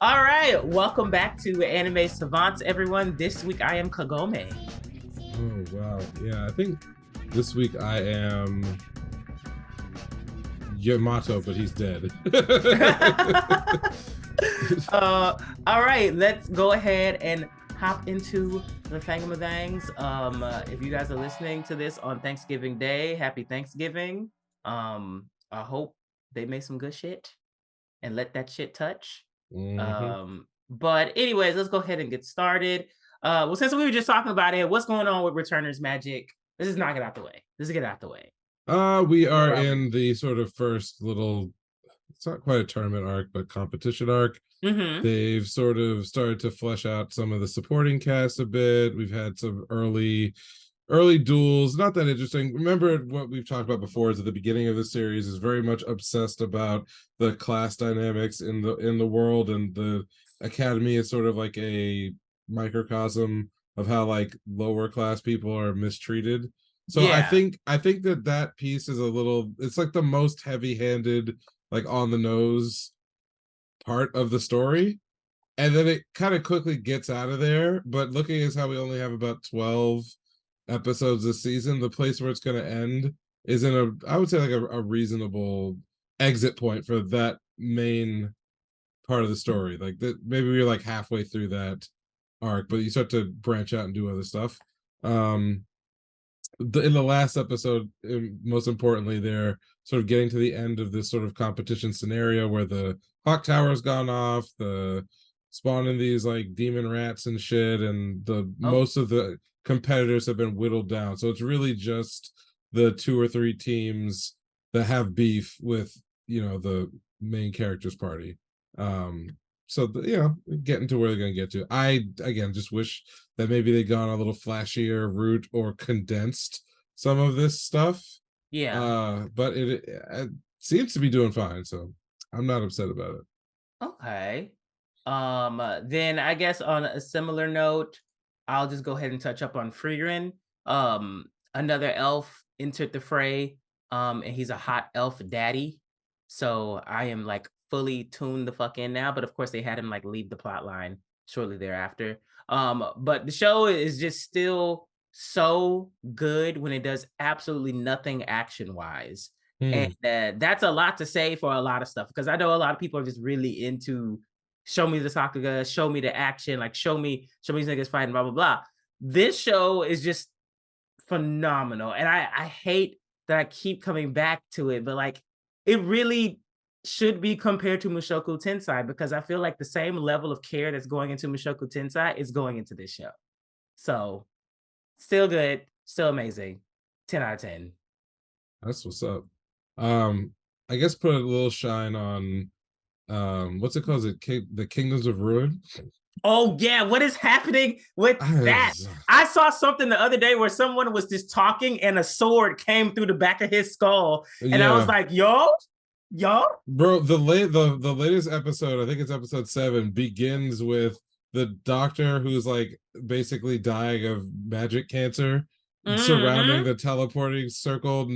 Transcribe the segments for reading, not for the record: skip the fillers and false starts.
All right, welcome back to Anime Savants, everyone. This week I am Kagome. Oh wow, yeah. I think this week I am Yamato, but he's dead. All right, let's go ahead and hop into the thangamadangs. If you guys are listening to this on Thanksgiving Day, happy Thanksgiving. I hope they made some good shit and let that shit touch. But anyways, let's go ahead and get started. Well, since we were just talking about it, what's going on with Returners Magic? Let's just knock it out the way. Let's get it out the way. We are in the sort of first little, it's not quite a tournament arc, but competition arc. They've sort of started to flesh out some of the supporting cast a bit. We've had some early duels, not that interesting. Remember what we've talked about before is at the beginning of the series is very much obsessed about the class dynamics in the world, and the academy is sort of like a microcosm of how like lower class people are mistreated. So yeah. I think that piece is a little, it's like the most heavy-handed, like on the nose part of the story, and then it kind of quickly gets out of there. But looking as how we only have about 12 episodes this season, the place where it's going to end is in a, I would say, like a reasonable exit point for that main part of the story. Like that, maybe we're like halfway through that arc, but you start to branch out and do other stuff. In the last episode, most importantly, they're sort of getting to the end of this sort of competition scenario where the clock tower's gone off, the spawning these like demon rats and shit, and most of the competitors have been whittled down. So it's really just the 2 or 3 teams that have beef with, the main characters party. So getting to where they're going to get to. I again just wish that maybe they'd gone a little flashier route or condensed some of this stuff. Yeah. But it seems to be doing fine, so I'm not upset about it. Okay. Then I guess on a similar note, I'll just go ahead and touch up on Frieren. Another elf entered the fray, and he's a hot elf daddy. So I am like fully tuned the fuck in now, but of course they had him like leave the plot line shortly thereafter. But the show is just still so good when it does absolutely nothing action wise. And that's a lot to say for a lot of stuff, because I know a lot of people are just really into show me the Sakuga, show me the action, like show me these niggas fighting, blah, blah, blah. This show is just phenomenal. And I hate that I keep coming back to it, but like it really should be compared to Mushoku Tensei, because I feel like the same level of care that's going into Mushoku Tensei is going into this show. So still good, still amazing. 10 out of 10. That's what's up. I guess put a little shine on what's it called? Is it the Kingdoms of Ruin? Oh yeah, what is happening with that? I saw something the other day where someone was just talking and a sword came through the back of his skull, and I was like, yo, bro, the latest episode, I think it's episode 7, begins with the doctor who's like basically dying of magic cancer, surrounding the teleporting circle,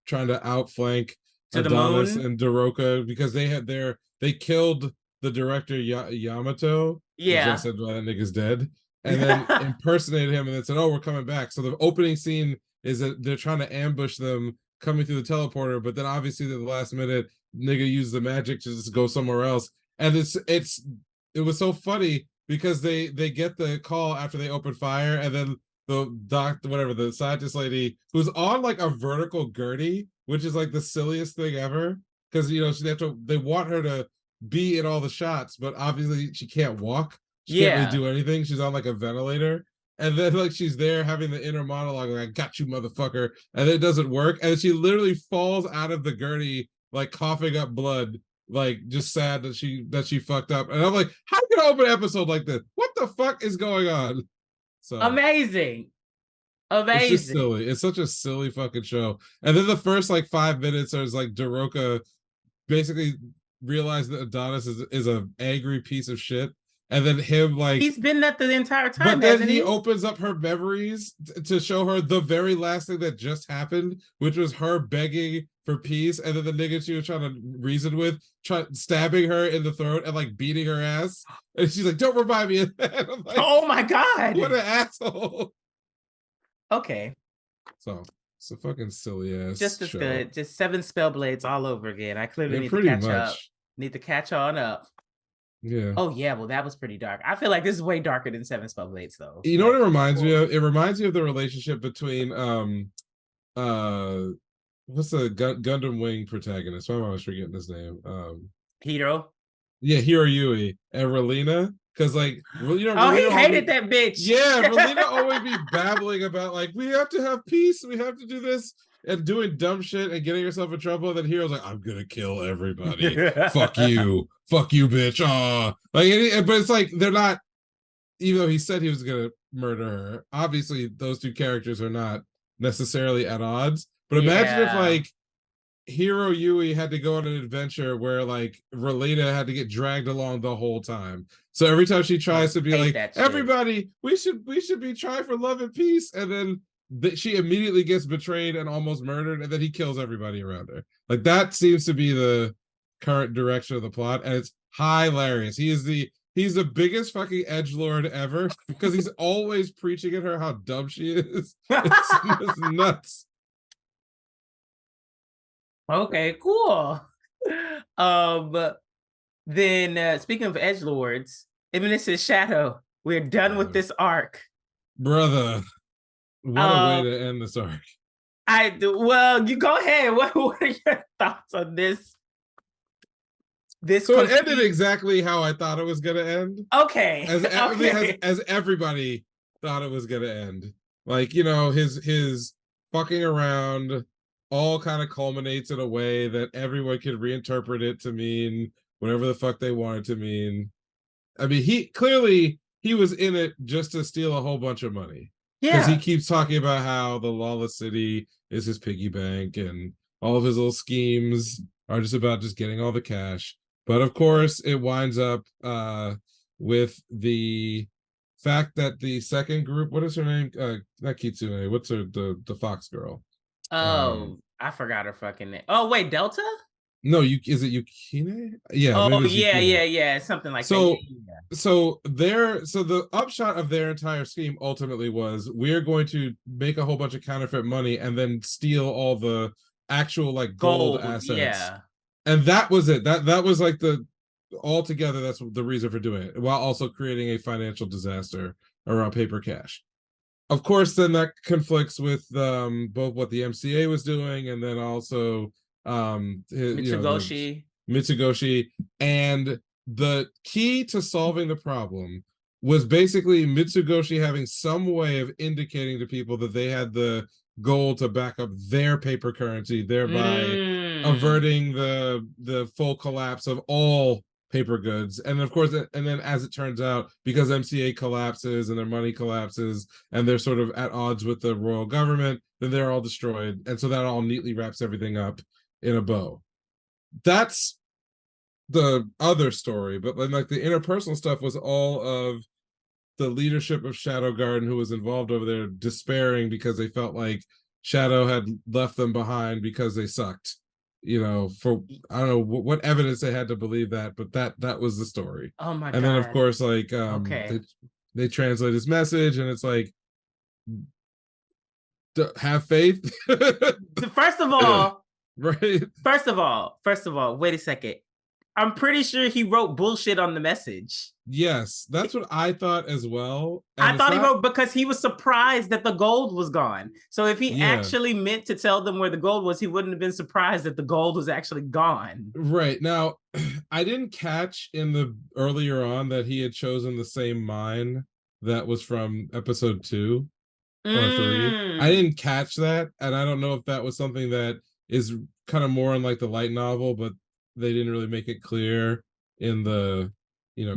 trying to outflank Adonis and Daroka, because they killed the director Yamato. Yeah, I said, well, that nigga's dead, and then impersonated him, and then said, "Oh, we're coming back." So the opening scene is that they're trying to ambush them coming through the teleporter, but then obviously at the last minute, nigga used the magic to just go somewhere else, and it was so funny because they get the call after they open fire, and then the scientist lady who's on like a vertical gurney, which is like the silliest thing ever, because they want her to be in all the shots, but obviously she can't walk. She can't really do anything. She's on like a ventilator, and then like she's there having the inner monologue like, "I got you, motherfucker," and it doesn't work, and she literally falls out of the gurney like coughing up blood, like just sad that she fucked up. And I'm like, how you gonna open an episode like this? What the fuck is going on? So amazing. It's just silly. It's such a silly fucking show. And then the first like 5 minutes is like Daroka basically realized that Adonis is an angry piece of shit, and then him like he's been that the entire time, but then hasn't he he? opens up her memories to show her the very last thing that just happened, which was her begging for peace, and then the nigga she was trying to reason with, stabbing her in the throat and like beating her ass, and she's like, "Don't remind me of that." I'm like, Oh my god, what an asshole. Okay, so it's a fucking silly ass just as show. good. Just 7 spell blades all over again. I clearly need to pretty catch much. up. Need to catch on up. Yeah. Oh yeah, well that was pretty dark. I feel like this is way darker than 7 spell blades though. You know what it reminds me of? It reminds me of the relationship between what's the Gundam Wing protagonist? Why am I always forgetting his name? Hiro. Yeah, Hiro Yui and Relina. Because like you know, oh, Relina he hated that bitch. Yeah, Relina always be babbling about like we have to have peace, we have to do this, and doing dumb shit and getting yourself in trouble. And then Hero's like, I'm gonna kill everybody. fuck you, bitch. Like, but it's like they're not. Even though he said he was gonna murder her, obviously those two characters are not necessarily at odds. But imagine if like Hiro Yui had to go on an adventure where like Relena had to get dragged along the whole time. So every time she tries to be like, everybody, we should be trying for love and peace, and then she immediately gets betrayed and almost murdered, and then he kills everybody around her. Like that seems to be the current direction of the plot, and it's hilarious. He's the biggest fucking edgelord ever because he's always preaching at her how dumb she is. It's nuts. Okay, cool. Then speaking of edgelords, Eminence's Shadow. We're done with this arc. Brother, what a way to end this arc. Well, you go ahead. What are your thoughts on this? So it ended exactly how I thought it was gonna end. Okay. As everybody thought it was gonna end. Like, you know, his fucking around all kind of culminates in a way that everyone could reinterpret it to mean whatever the fuck they wanted to mean. I mean, he was in it just to steal a whole bunch of money. Yeah. Because he keeps talking about how the lawless city is his piggy bank and all of his little schemes are just about just getting all the cash. But of course, it winds up with the fact that the second group, what is her name? Not Kitsune. What's her the fox girl? Oh, I forgot her fucking name. Oh wait, Delta? No, is it Yukine? Yeah. Oh yeah, something like that. Yeah. So the upshot of their entire scheme ultimately was we're going to make a whole bunch of counterfeit money and then steal all the actual like gold assets. Yeah. And that was it. That was like altogether, that's the reason for doing it, while also creating a financial disaster around paper cash. Of course, then that conflicts with both what the MCA was doing and then also Mitsugoshi. And the key to solving the problem was basically Mitsugoshi having some way of indicating to people that they had the gold to back up their paper currency, thereby averting the full collapse of all paper goods. And of course, and then as it turns out, because MCA collapses and their money collapses and they're sort of at odds with the royal government, then they're all destroyed. And so that all neatly wraps everything up in a bow. That's the other story, but then like the interpersonal stuff was all of the leadership of Shadow Garden who was involved over there despairing because they felt like Shadow had left them behind because they sucked. You know, for I don't know what evidence they had to believe that, but that was the story. Oh my god. And then of course, like they translate his message and it's like have faith. First of all, right. First of all, wait a second. I'm pretty sure he wrote bullshit on the message. Yes, that's what I thought as well. And I thought he wrote because he was surprised that the gold was gone. So if he actually meant to tell them where the gold was, he wouldn't have been surprised that the gold was actually gone. Right. Now, I didn't catch in the earlier on that he had chosen the same mine that was from episode 2 or 3. I didn't catch that, and I don't know if that was something that is kind of more in like the light novel, but they didn't really make it clear in the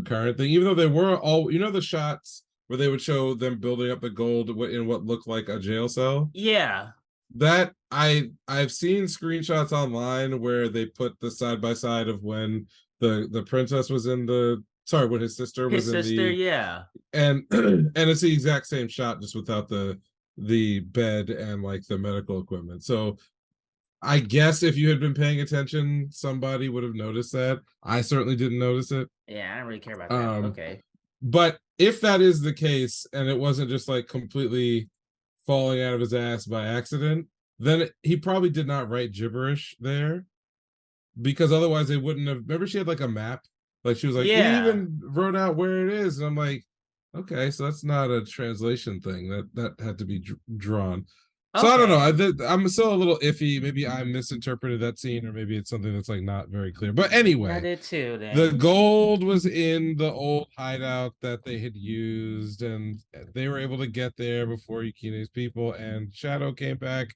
current thing, even though they were all the shots where they would show them building up the gold in what looked like a jail cell. Yeah, that I've seen screenshots online where they put the side by side of when the princess was in the sorry, when his sister was in the, yeah. and it's the exact same shot, just without the bed and like the medical equipment. So I guess if you had been paying attention, somebody would have noticed that. I certainly didn't notice it. Yeah, I don't really care about that. Okay. But if that is the case, and it wasn't just like completely falling out of his ass by accident, then he probably did not write gibberish there, because otherwise they wouldn't have. Remember, she had like a map, like she was like, he even wrote out where it is, and I'm like, okay, so that's not a translation thing. That had to be drawn. So I don't know. I'm still a little iffy. Maybe I misinterpreted that scene, or maybe it's something that's like not very clear. But anyway, I did too. Then. The gold was in the old hideout that they had used, and they were able to get there before Yukine's people, and Shadow came back.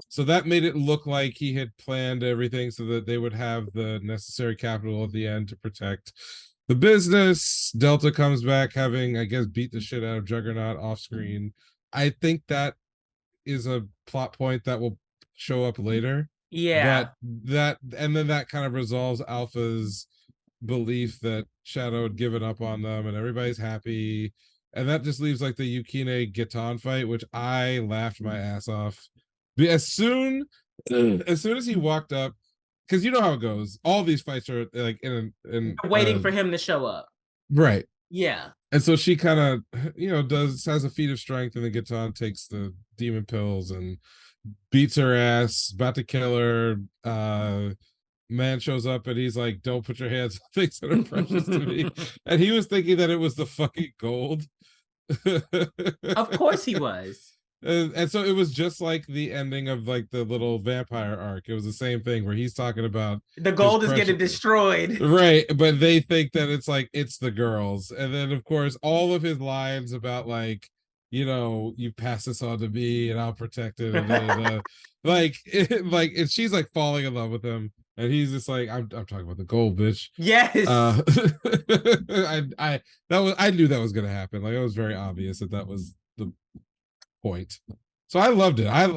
So that made it look like he had planned everything so that they would have the necessary capital at the end to protect the business. Delta comes back having, I guess, beat the shit out of Juggernaut off screen. I think that is a plot point that will show up later. Yeah. That and then that kind of resolves Alpha's belief that Shadow had given up on them, and everybody's happy. And that just leaves like the Yukine Giton fight, which I laughed my ass off. As soon as he walked up, because you know how it goes. All these fights are like in waiting for him to show up. Right. Yeah. And so she kind of, has a feat of strength, and then gets on, takes the demon pills, and beats her ass, about to kill her. Man shows up, and he's like, don't put your hands on things that are precious to me. And he was thinking that it was the fucking gold. Of course he was. And so it was just like the ending of like the little vampire arc. It was the same thing where he's talking about the gold is getting destroyed, right? But they think that it's the girls, and then of course all of his lines about like, you pass this on to me and I'll protect it, and and she's like falling in love with him, and he's just like, I'm talking about the gold, bitch. Yes. I knew that was gonna happen. Like, it was very obvious that was the point. So I loved it. I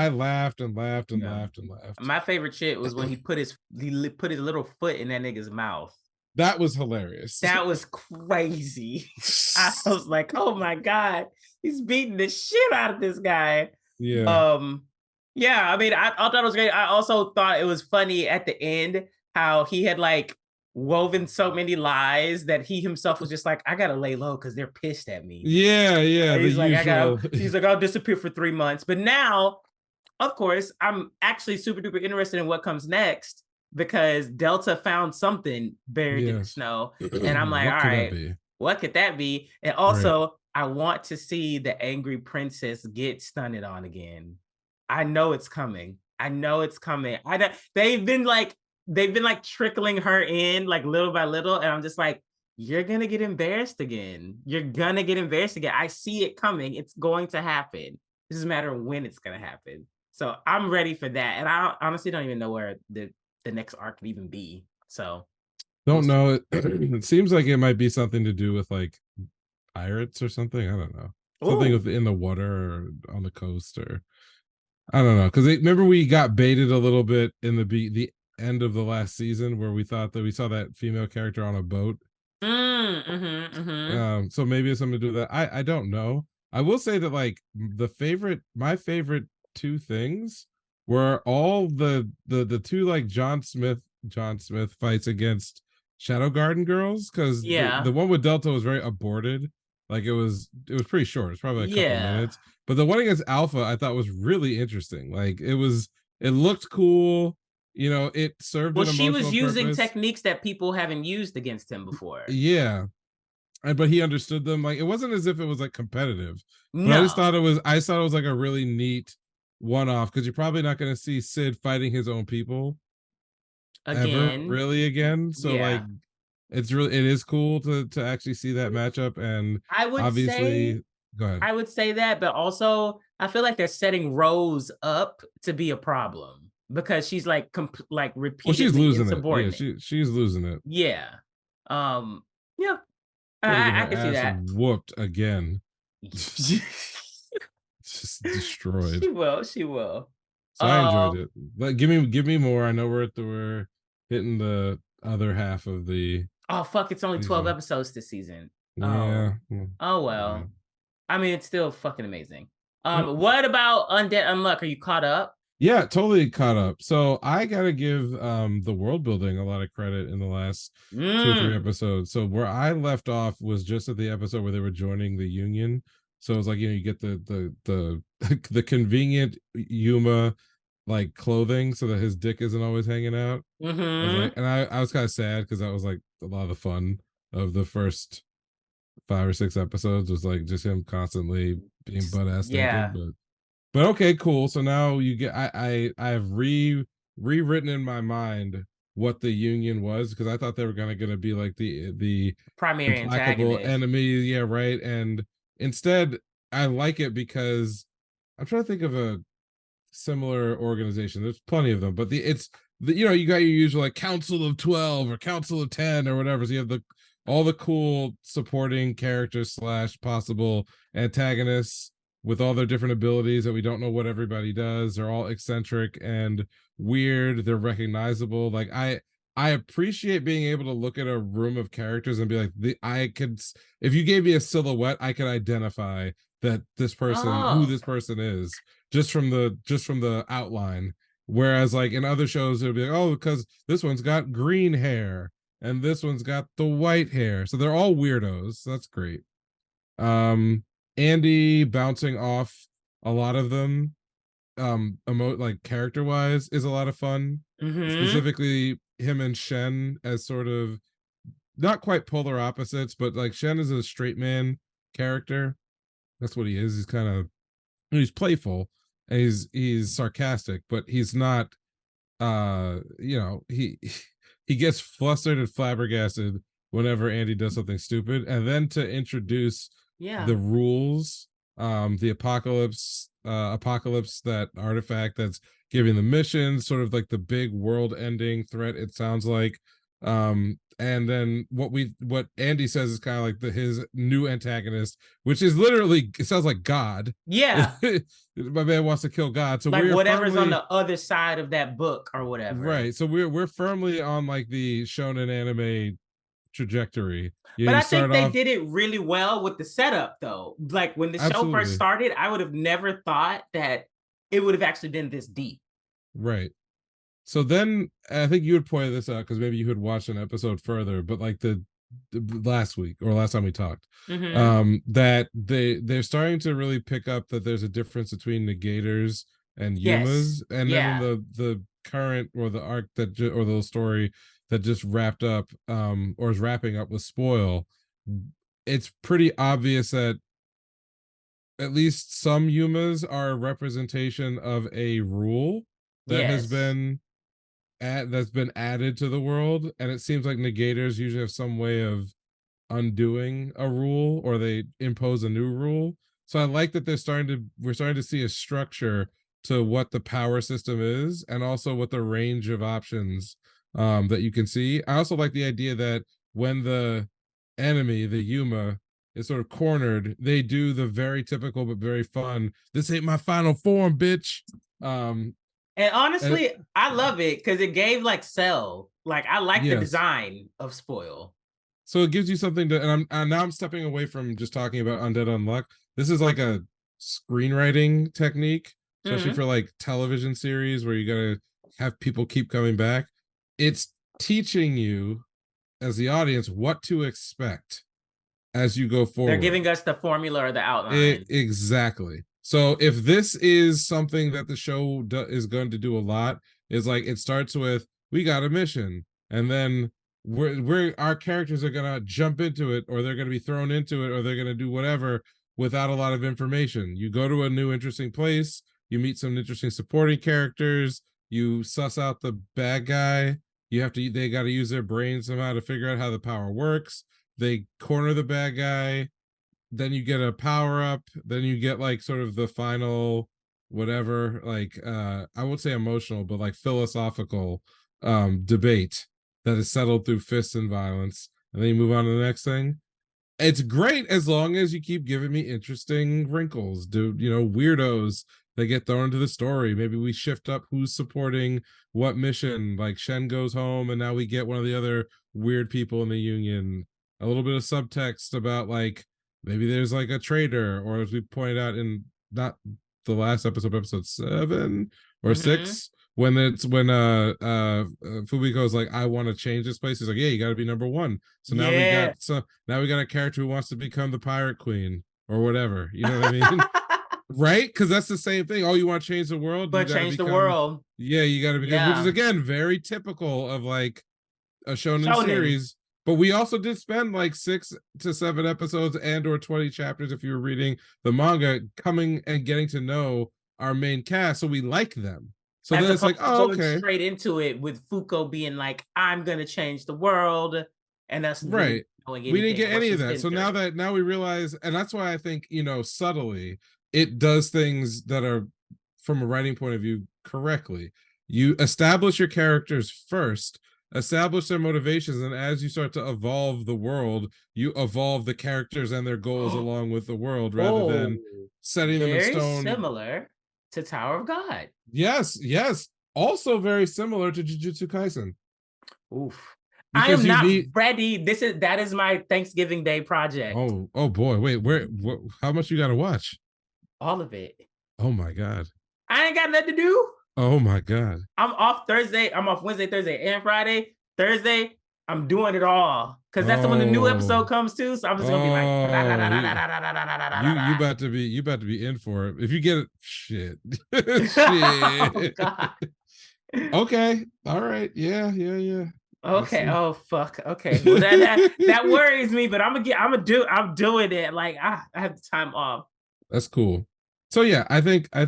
laughed and laughed and laughed and laughed. My favorite shit was when he put his little foot in that nigga's mouth. That was hilarious. That was crazy. I was like, oh my God, he's beating the shit out of this guy. Yeah. Yeah, I mean, I thought it was great. I also thought it was funny at the end how he had like woven so many lies that he himself was just like, I gotta lay low because they're pissed at me. Yeah. He's like, he's like, I'll disappear for 3 months. But now, of course, I'm actually super duper interested in what comes next, because Delta found something buried in the snow. And I'm like, all right, what could that be? And also, I want to see the angry princess get stunted on again. I know it's coming. They've been like trickling her in like little by little, and I'm just like, you're gonna get embarrassed again. I see it coming. It's going to happen. It doesn't matter when it's gonna happen. So I'm ready for that, and I honestly don't even know where the next arc could even be. So don't know. It seems like it might be something to do with like pirates or something. I don't know. Something in the water or on the coast, or I don't know. Because remember we got baited a little bit in the end of the last season where we thought that we saw that female character on a boat. So maybe it's something to do with that. I don't know. I will say that like my favorite two things were all the two like John Smith fights against Shadow Garden girls, because the one with Delta was very aborted. Like it was pretty short. It's probably a couple minutes. But the one against Alpha I thought was really interesting. Like it looked cool. It served. Well, she was using techniques that people haven't used against him before. Yeah, but he understood them. Like it wasn't as if it was like competitive. No. But I thought it was like a really neat one-off, because you're probably not going to see Sid fighting his own people again. So like it is cool to actually see that matchup. And I would obviously go ahead. I would say that, but also I feel like they're setting Rose up to be a problem, because she's like repeatedly she's losing it. Yeah, she's losing it. Yeah. Yeah. I can see that. Whooped again. Just destroyed. She will. So I enjoyed it. But give me more. I know we're hitting the other half of the Oh fuck! It's only 12 season. episodes this season. Oh, Yeah. oh Yeah. well. I mean, it's still fucking amazing. Yep. What about Undead Unluck? Are you caught up? Yeah, totally caught up. So I gotta give the world building a lot of credit in the last 2 or 3 Mm. episodes. So where I left off was just at the episode where they were joining the union. So it's like, you get the the convenient Yuma like clothing so that his dick isn't always hanging out. I was like, Mm-hmm. and I was kind of sad because that was like a lot of the fun of the first 5 or 6 episodes, was like just him constantly being butt ass naked. Yeah. But okay, cool. So now you get I've rewritten in my mind what the union was, because I thought they were gonna be like the Primary implacable antagonist. enemy. Yeah, right. And instead, I like it because I'm trying to think of a similar organization. There's plenty of them, but you got your usual like Council of 12 or Council of 10 or whatever. So you have all the cool supporting characters slash possible antagonists with all their different abilities that we don't know what everybody does. They're all eccentric and weird. They're recognizable. Like I appreciate being able to look at a room of characters and be like, I could, if you gave me a silhouette, I could identify that who Oh. this person is just from the outline. Whereas like in other shows, it would be like, oh, because this one's got green hair and this one's got the white hair. So they're all weirdos. So that's great. Andy bouncing off a lot of them, like character wise, is a lot of fun. Mm-hmm. Specifically him and Shen as sort of not quite polar opposites, but like Shen is a straight man character. That's what he is. He's playful and he's sarcastic, but he's not he gets flustered and flabbergasted whenever Andy does something stupid. And then to introduce Yeah. the rules, the apocalypse, that artifact that's giving the mission, sort of like the big world ending threat, it sounds like. And then what Andy says is kind of like his new antagonist, which is literally, it sounds like God. Yeah. My man wants to kill God. So Like we're whatever's on firmly the other side of that book or whatever. right. So we're firmly on like the shonen anime trajectory. Yeah, But you I start think they off did it really well with the setup, though. Like when the show first absolutely started, I would have never thought that it would have actually been this deep. right. So then I think you had pointed this out because maybe you had watched an episode further, but like the last week or last time we talked, Mm-hmm. that they're starting to really pick up that there's a difference between negators and Yes. yumas. And then in Yeah. the current or the arc or the story that just wrapped up, or is wrapping up with Spoil, it's pretty obvious that at least some yumas are a representation of a rule that has Yes. been that's been added to the world. And it seems like negators usually have some way of undoing a rule, or they impose a new rule. So I like that we're starting to see a structure to what the power system is, and also what the range of options that you can see. I also like the idea that when the enemy, the Yuma, is sort of cornered, they do the very typical but very fun, "This ain't my final form, bitch." Um, And and honestly, I love it because it gave like Cell. Like I like the yes, design of Spoil. so it gives you something to, and now I'm stepping away from just talking about Undead Unluck. This is like a screenwriting technique, especially Mm-hmm. for like television series where you gotta have people keep coming back. It's teaching you as the audience what to expect as you go They're forward. giving us the formula or the outline. Exactly. So if this is something that the show is going to do a lot, is like it starts with, we got a mission, and then we're our characters are gonna jump into it, or they're gonna be thrown into it, or they're gonna do whatever without a lot of information. You go to a new interesting place, you meet some interesting supporting characters, you suss out the bad guy. They got to use their brains somehow to figure out how the power works. They corner the bad guy, then you get a power up, then you get like sort of the final whatever, like I won't say emotional, but like philosophical debate that is settled through fists and violence, and then you move on to the next thing. It's great as long as you keep giving me interesting wrinkles, dude. Weirdos they get thrown into the story. Maybe we shift up who's supporting what mission. Like Shen goes home, and now we get one of the other weird people in the Union. A little bit of subtext about like maybe there's like a traitor, or as we pointed out in not the last episode 7 or 6, when Fumiko's like, I want to change this place. He's like, yeah, you got to be number 1. So now we got a character who wants to become the pirate queen or whatever. You know what I mean? Right? Because that's the same thing. Oh, you want to change the world, but change the world. Yeah, you got to become, which is again very typical of like a shonen series. But we also did spend like 6 to 7 episodes and or 20 chapters if you were reading the manga coming and getting to know our main cast, so we like them. So then it's like, oh, okay, straight into it with Fuko being like, I'm gonna change the world, and that's right. We didn't get any of that. So now we realize, and that's why I think, you know, subtly it does things that are, from a writing point of view, correctly. You establish your characters first, establish their motivations, and as you start to evolve the world, you evolve the characters and their goals along with the world, rather than setting them in stone. Very similar to Tower of God. Yes. Also very similar to Jujutsu Kaisen. Oof. I am not ready. That is my Thanksgiving Day project. Oh boy. Wait, how much you gotta watch? All of it. Oh my God. I ain't got nothing to do. Oh my God. I'm off Thursday. I'm off Wednesday, Thursday, and Friday. Thursday, I'm doing it all. Because that's when the new episode comes too. So I'm just gonna be like, you about to be in for it. If you get it, shit. Oh God. Okay. All right. Yeah. Okay. Oh fuck. Okay. Well, that worries me, but I'm doing it. Like I have the time off. That's cool. So yeah, I think I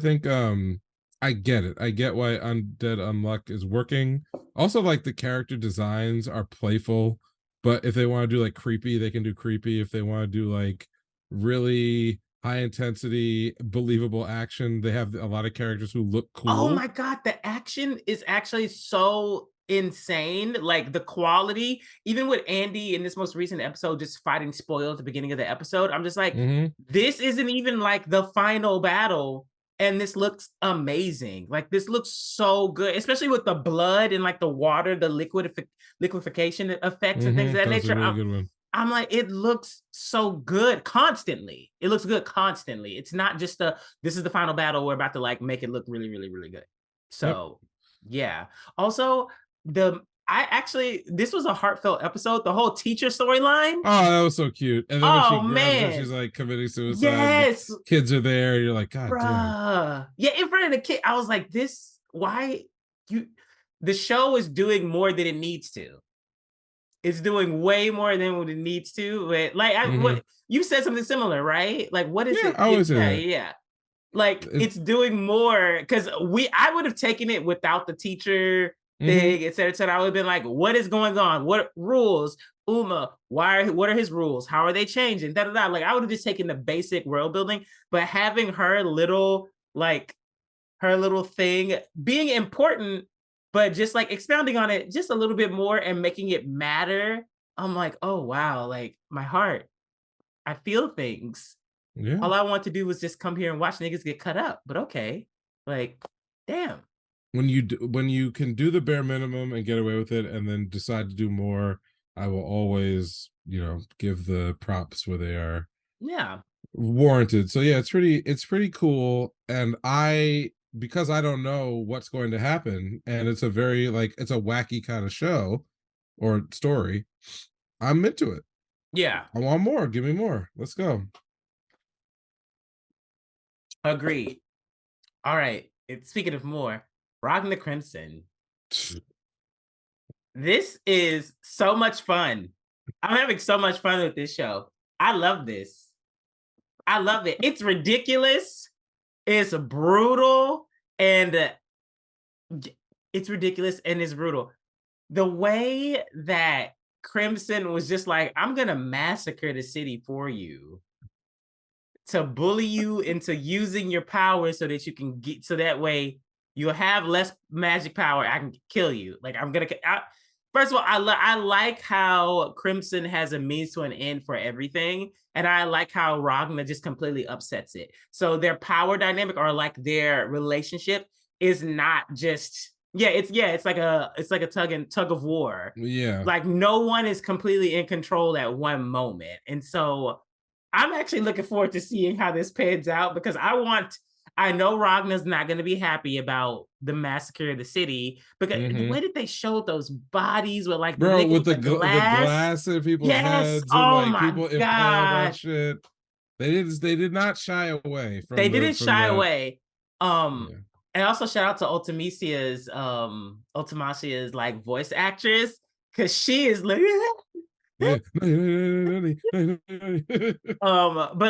get it. I get why Undead Unluck is working. Also, like the character designs are playful, but if they want to do like creepy, they can do creepy. If they want to do like really high intensity, believable action, they have a lot of characters who look cool. Oh my God, the action is actually so insane. Like the quality, even with Andy in this most recent episode, just fighting Spoil at the beginning of the episode, I'm just like, this isn't even like the final battle. And this looks amazing. Like this looks so good, especially with the blood and like the water, the liquefaction effects and things of that nature. I'm like, it looks so good constantly. It looks good constantly. It's not just this is the final battle. We're about to like make it look really, really, really good. So yeah. Also, this was a heartfelt episode. The whole teacher storyline. Oh, that was so cute. And then when she grabs her, she's like committing suicide. Yes. Kids are there. You're like, God damn. Yeah, in front of the kid. I was like, the show is doing more than it needs to. It's doing way more than what it needs to. But like what you said something similar, right? Like, what is it? I was yeah. Like it's doing more, because I would have taken it without the teacher thing, etc. I would have been like, what is going on? What rules? Uma, what are his rules? How are they changing? Like I would have just taken the basic world building, but having her little thing being important, but just like expounding on it just a little bit more and making it matter. I'm like, oh wow, like my heart, I feel things. Yeah. All I want to do was just come here and watch niggas get cut up. But okay, like, damn. When you can do the bare minimum and get away with it, and then decide to do more, I will always, give the props where they are. Yeah. Warranted. So yeah, it's pretty cool. And because I don't know what's going to happen, and it's a very it's a wacky kind of show or story, I'm into it. Yeah. I want more. Give me more. Let's go. Agreed. All right. Speaking of more, Rockin' the Crimson. This is so much fun. I'm having so much fun with this show. I love this. I love it. It's ridiculous. It's brutal. And it's ridiculous and it's brutal. The way that Crimson was just like, I'm going to massacre the city for you, to bully you into using your power so that you can so that way you'll have less magic power. I can kill you. Like, First of all, I like how Crimson has a means to an end for everything, and I like how Ragna just completely upsets it. So their power dynamic, or like their relationship, is not just it's like a tug of war. Yeah. Like no one is completely in control at one moment, and so I'm actually looking forward to seeing how this pans out because I know Ragna's not going to be happy about the massacre of the city because the way that they showed those bodies with like the Bro, nigga with with the the glass. glass in people's Yes. heads and Oh like my people impaled on God. shit. They did not shy away They from didn't shy that. away. Yeah. And also shout out to Ultimasia's like voice actress because she is like Yeah. but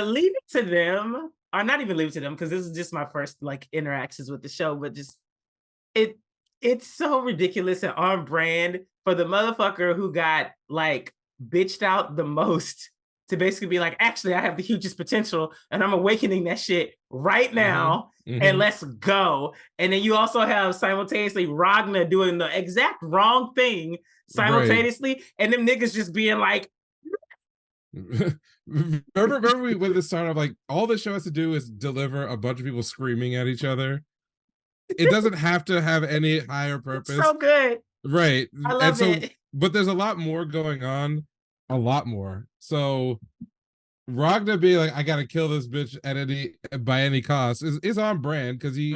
leave it to them, or not even leave it to them, because this is just my first like interactions with the show, but just it it's so ridiculous and on brand for the motherfucker who got like bitched out the most to basically be like, actually, I have the hugest potential and I'm awakening that shit right now and let's go. And then you also have simultaneously Ragna doing the exact wrong thing Right. simultaneously, and them niggas just being like, remember when this started like all the show has to do is deliver a bunch of people screaming at each other. It doesn't have to have any higher purpose. so good. Right. I And love so, it. but there's a lot more going on, a lot more. So Ragna being like, I gotta kill this bitch at by any cost is on brand because he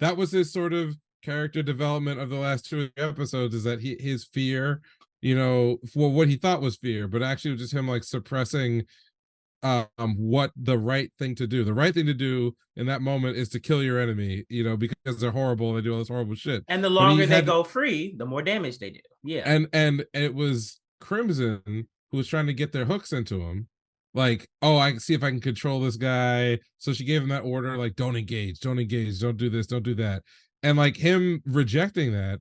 that was his sort of character development of the last 2 episodes, is that his fear, for what he thought was fear, but actually it was just him like suppressing what the right thing to do. The right thing to do in that moment is to kill your enemy, because they're horrible and they do all this horrible shit. And the longer they go free, the more damage they do. Yeah. And it was Crimson who was trying to get their hooks into him. Like, oh, I can see if I can control this guy. So she gave him that order, like, don't engage, don't do this, don't do that. And like him rejecting that,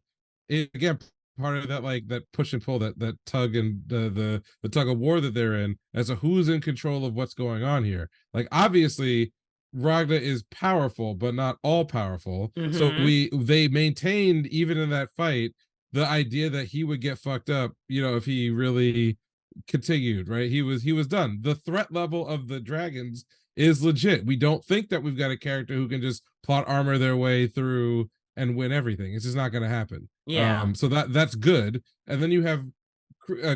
again, part of that, like that push and pull, that tug and the tug of war that they're in, as to who's in control of what's going on here. Like, obviously Ragna is powerful, but not all powerful. So they maintained, even in that fight, the idea that he would get fucked up, if he really continued, right? He was done. The threat level of the dragons is legit. We don't think that we've got a character who can just plot armor their way through and win everything. It's just not going to happen. Yeah. So that's good. And then you have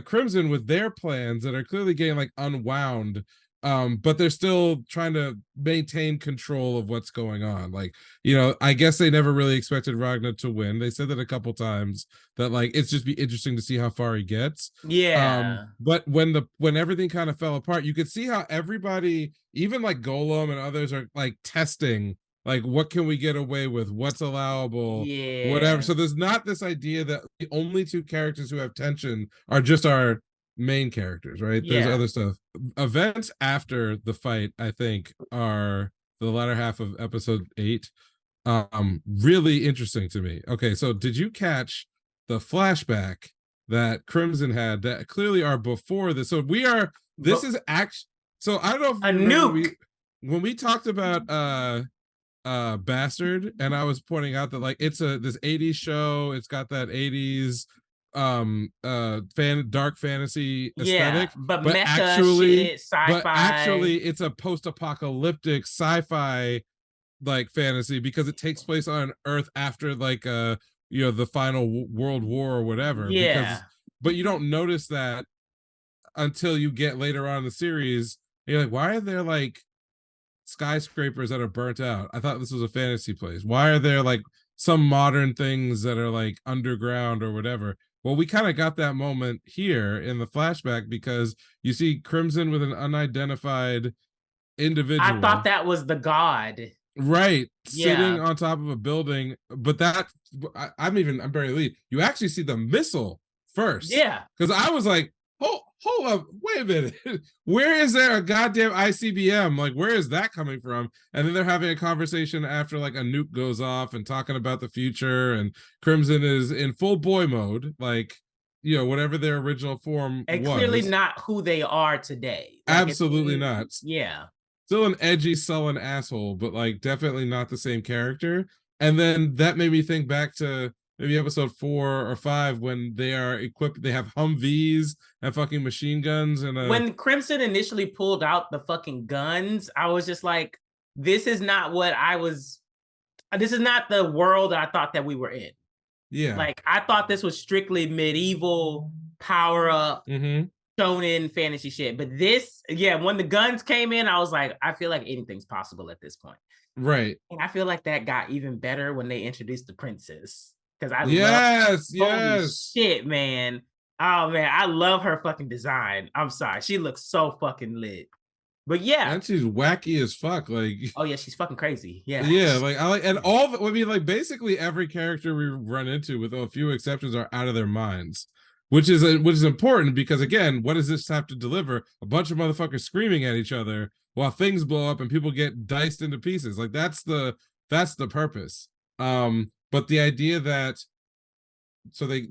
Crimson with their plans that are clearly getting like unwound, but they're still trying to maintain control of what's going on. Like, I guess they never really expected Ragnar to win. They said that a couple times, that like it's just be interesting to see how far he gets. Yeah. But when everything kind of fell apart, you could see how everybody, even like Golem and others, are like testing, like, what can we get away with, what's allowable, whatever. So there's not this idea that the only two characters who have tension are just our main characters, right? There's other stuff. Events after the fight, I think, are the latter half of episode 8 really interesting to me. Okay, so did you catch the flashback that Crimson had that clearly are before this? So this is actually, so I don't know if a you remember nuke. When we talked about Bastard, and I was pointing out that like it's this 80s show, it's got that 80s dark fantasy aesthetic, but actually shit, sci-fi. It's a post-apocalyptic sci-fi like fantasy, because it takes place on Earth after like the final world war or whatever. But you don't notice that until you get later on in the series. You're like, why are there like skyscrapers that are burnt out? I thought this was a fantasy place. Why are there like some modern things that are like underground or whatever? Well, we kind of got that moment here in the flashback, because you see Crimson with an unidentified individual. I thought that was the god. Right, sitting on top of a building, but I'm barely lead. You actually see the missile first. Yeah. Because I was like, hold up, wait a minute. Where is there a goddamn ICBM? Like, where is that coming from? And then they're having a conversation after like a nuke goes off and talking about the future, and Crimson is in full boy mode, like, whatever their original form and was. Clearly not who they are today. Like, absolutely not. Yeah. Still an edgy, sullen asshole, but like definitely not the same character. And then that made me think back to maybe episode 4 or 5, when they are equipped, they have Humvees and fucking machine guns. And when Crimson initially pulled out the fucking guns, I was just like, this is not what I was. This is not the world I thought that we were in. Yeah. Like, I thought this was strictly medieval power up shonen fantasy shit. But this, yeah, when the guns came in, I was like, I feel like anything's possible at this point. Right. And I feel like that got even better when they introduced the princess. Because I love holy shit, man. Oh man, I love her fucking design. I'm sorry. She looks so fucking lit. But yeah. And she's wacky as fuck. Like, oh yeah, she's fucking crazy. Yeah. Yeah, like I like, and all the, I mean, like basically every character we run into, with a few exceptions, are out of their minds. Which is important, because again, what does this have to deliver? A bunch of motherfuckers screaming at each other while things blow up and people get diced into pieces. Like that's the purpose. But the idea that, so they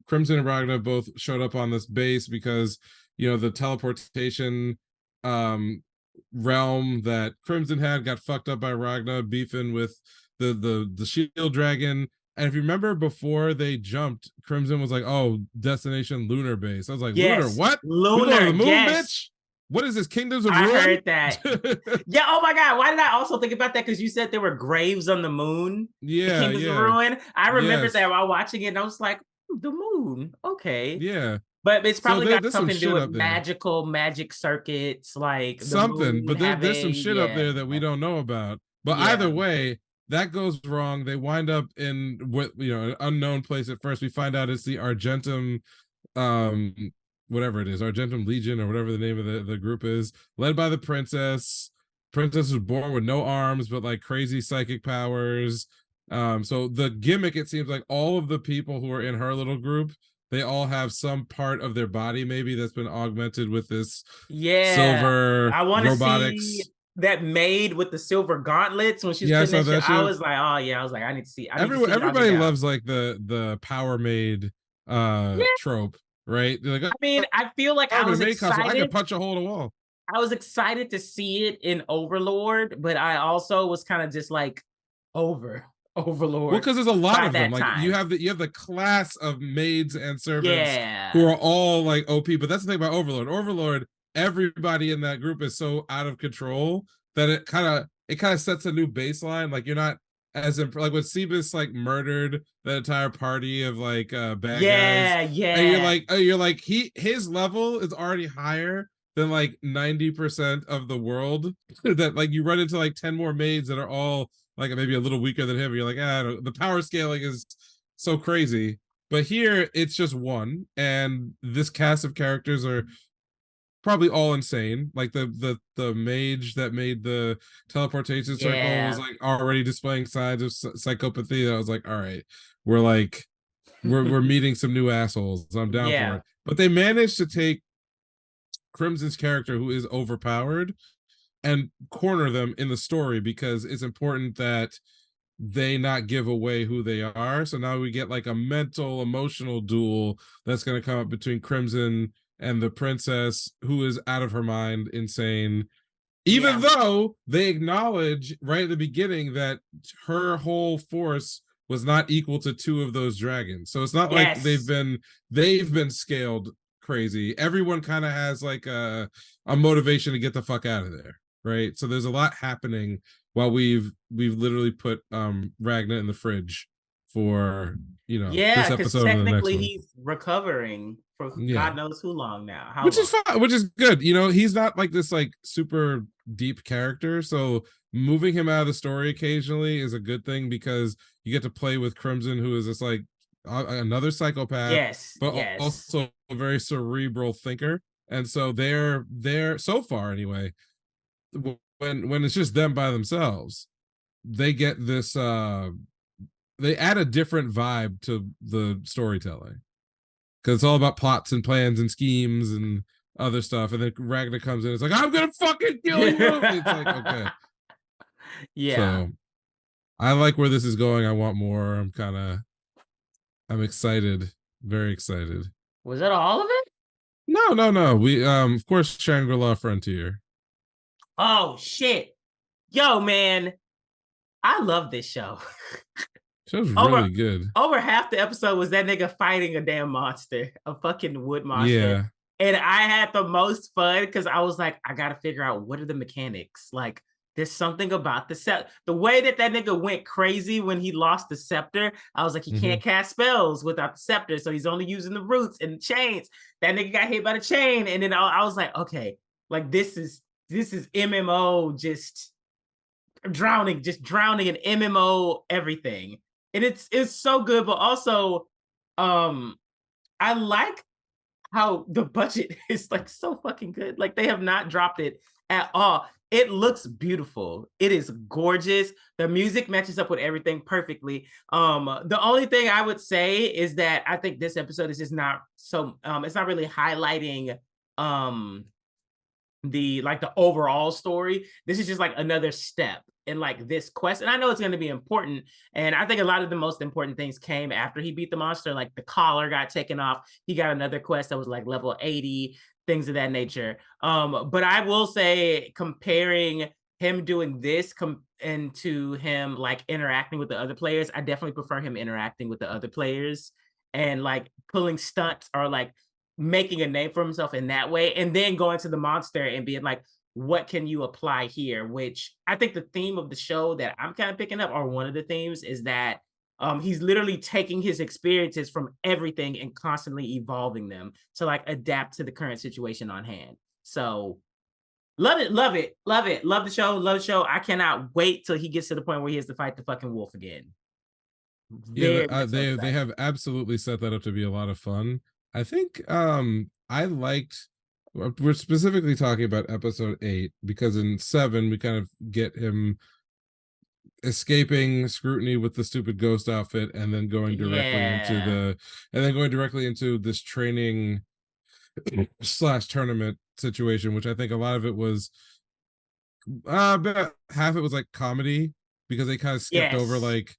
Crimson and Ragna both showed up on this base because the teleportation realm that Crimson had got fucked up by Ragna beefing with the shield dragon. And if you remember, before they jumped, Crimson was like, "Oh, destination lunar base." I was like, yes. "Lunar what? Lunar, the moon, yes. bitch? What is this, Kingdoms of Ruin?" I heard that. Yeah. Oh my god. Why did I also think about that? Because you said there were graves on the moon. Yeah. Kingdoms of Ruin. I remember that while watching it, and I was like, the moon. Okay. Yeah. But it's probably got something to do with magic circuits, like something. But there's some shit up there that we don't know about. But either way, that goes wrong. They wind up in what an unknown place at first. We find out it's the Argentum, whatever it is, Argentum Legion, or whatever the name of the group is, led by the princess. Princess was born with no arms, but like crazy psychic powers. So the gimmick, it seems like all of the people who are in her little group, they all have some part of their body maybe that's been augmented with this silver I want to robotics. See that maid with the silver gauntlets when she's putting that shit. I was like, oh yeah, I was like, I need to see. Everybody loves like the power maid trope, right? Like, I mean, I feel like I was excited. I could punch a hole in a wall. I was excited to see it in Overlord, but I also was kind of just like Overlord. Well, because there's a lot of them. Like you have the class of maids and servants who are all like OP. But that's the thing about Overlord. Overlord, everybody in that group is so out of control that it kind of sets a new baseline. Like you're not as like when Cebus like murdered the entire party of like bad guys. Yeah. And you're like his level is already higher than like 90% of the world. That like you run into like 10 more maids that are all like maybe a little weaker than him. You're like, the power scaling is so crazy. But here it's just one, and this cast of characters are probably all insane. Like the mage that made the teleportation circle was like already displaying signs of psychopathy. That I was like, all right, we're meeting some new assholes. I'm down for it. But they managed to take Crimson's character, who is overpowered, and corner them in the story, because it's important that they not give away who they are. So now we get like a mental, emotional duel that's going to come up between Crimson and the princess, who is out of her mind, insane. Even though they acknowledge right at the beginning that her whole force was not equal to 2 of those dragons. So it's not like they've been scaled crazy. Everyone kind of has like a motivation to get the fuck out of there, right? So there's a lot happening while we've literally put Ragna in the fridge for this episode. Technically he's recovering for God knows who long now. Is fine, which is good. He's not like this like super deep character, so moving him out of the story occasionally is a good thing, because you get to play with Crimson, who is this like another psychopath, but also a very cerebral thinker. And so they're so far anyway, when it's just them by themselves, they get this they add a different vibe to the storytelling, because it's all about plots and plans and schemes and other stuff. And then Ragnar comes in, it's like, I'm gonna fucking kill you. It's like, okay. So I like where this is going. I want more. I'm excited, very excited. Was that all of it? No. We of course Shangri-La Frontier. Oh shit. Yo, man. I love this show. Show's over really good. over half the episode was that nigga fighting a damn monster, a fucking wood monster. Yeah. And I had the most fun because I was like, I gotta figure out what are the mechanics. Like, there's something about the scepter. The way that nigga went crazy when he lost the scepter, I was like, he Mm-hmm. can't cast spells without the scepter, so he's only using the roots and the chains. That nigga got hit by the chain, and then I was like, okay, like this is MMO just drowning in MMO everything. And it's so good, but also I like how the budget is like so fucking good. Like they have not dropped it at all. It looks beautiful. It is gorgeous. The music matches up with everything perfectly. The only thing I would say is that I think this episode is just not so it's not really highlighting the overall story. This is just like another step in like this quest, and I know it's going to be important, and I think a lot of the most important things came after he beat the monster. Like the collar got taken off, he got another quest that was like level 80, things of that nature. But I will say, comparing him doing this and to him like interacting with the other players, I definitely prefer him interacting with the other players and like pulling stunts or like making a name for himself in that way, and then going to the monster and being like, what can you apply here? Which I think the theme of the show that I'm kind of picking up, or one of the themes, is that he's literally taking his experiences from everything and constantly evolving them to like adapt to the current situation on hand. So love it, love it, love it, love the show, love the show. I cannot wait till he gets to the point where he has to fight the fucking wolf again. Yeah, Very much so they excited. have absolutely set that up to be a lot of fun. I think I liked, we're specifically talking about episode 8 because in 7 we kind of get him escaping scrutiny with the stupid ghost outfit and then going directly into Yeah. this training slash tournament situation, which I think a lot of it was about half it was like comedy because they kind of skipped over Yes. like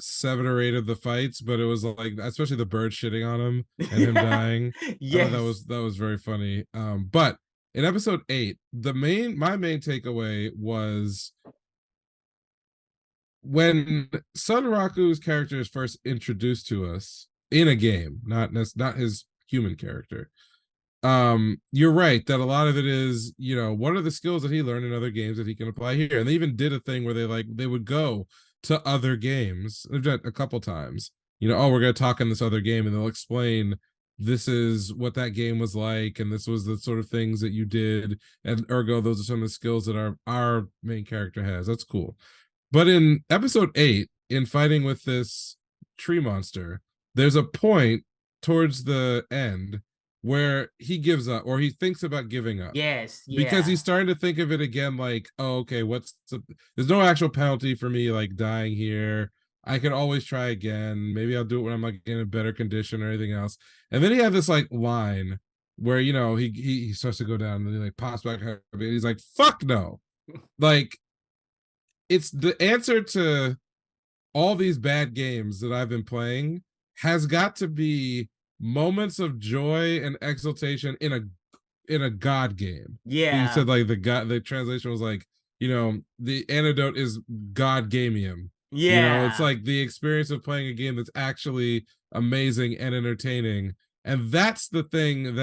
7 or 8 of the fights, but it was like especially the bird shitting on him and him dying. I thought Yes. that was very funny. But in episode 8, my main takeaway was when Sunraku's character is first introduced to us in a game, not his human character. You're right that a lot of it is, what are the skills that he learned in other games that he can apply here? And they even did a thing where they would go to other games. They've done it a couple times. Oh, we're gonna talk in this other game, and they'll explain this is what that game was like, and this was the sort of things that you did, and ergo, those are some of the skills that our main character has. That's cool. But in episode 8, in fighting with this tree monster, there's a point towards the end where he gives up or he thinks about giving up Yes. because Yeah. he's starting to think of it again like, oh, okay, there's no actual penalty for me like dying here. I can always try again. Maybe I'll do it when I'm like in a better condition or anything else. And then he had this like line where he starts to go down and he like pops back up and he's like, fuck no. Like, it's the answer to all these bad games that I've been playing has got to be moments of joy and exultation in a god game. He Yeah. said like the translation was like, the antidote is god gamium. It's Yeah. like the experience of playing a game that's actually amazing and entertaining. And that's the thing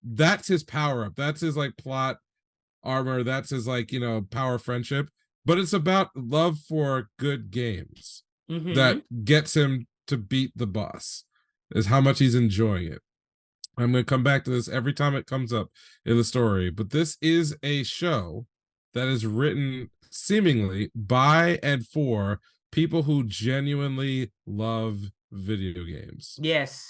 that's his power up. That's his like plot armor. That's his like, power friendship. But it's about love for good games that Mm-hmm. gets him to beat the boss, is how much he's enjoying it. I'm going to come back to this every time it comes up in the story, but this is a show that is written seemingly by and for people who genuinely love video games. Yes.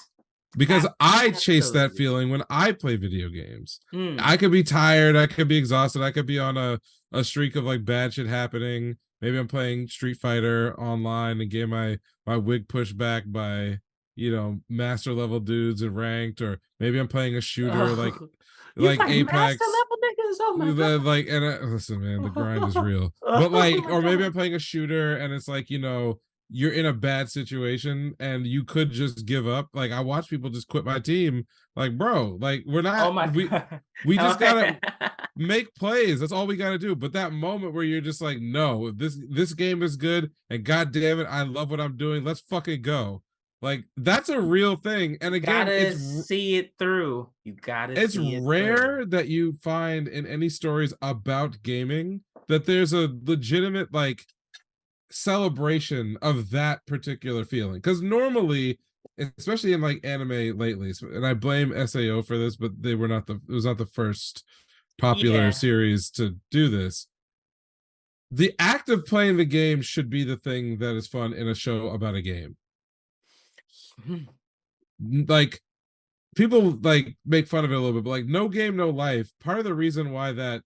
Because I chase that Absolutely. feeling when I play video games. Mm. I could be tired, I could be exhausted, I could be on a streak of like bad shit happening. Maybe I'm playing Street Fighter online and get my wig pushed back by master level dudes and ranked, or maybe I'm playing a shooter Oh, you like fight master Apex. level niggas? Oh my god. Like, and listen, man, the grind is real. But like, Oh my or maybe I'm god. playing a shooter and it's like you're in a bad situation and you could just give up. Like I watch people just quit my team. Like, bro, like we're not Oh my God. we just gotta make plays. That's all we gotta do. But that moment where you're just like, no, this game is good, and god damn it, I love what I'm doing. Let's fucking go. Like that's a real thing. And again, gotta see it through. You gotta it's see it rare through. that you find in any stories about gaming that there's a legitimate like celebration of that particular feeling. Because normally, especially in like anime lately, and I blame Sao for this, but they were not it was not the first popular Yeah. series to do this. The act of playing the game should be the thing that is fun in a show about a game. Like people like make fun of it a little bit, but like no game, no life. Part of the reason why that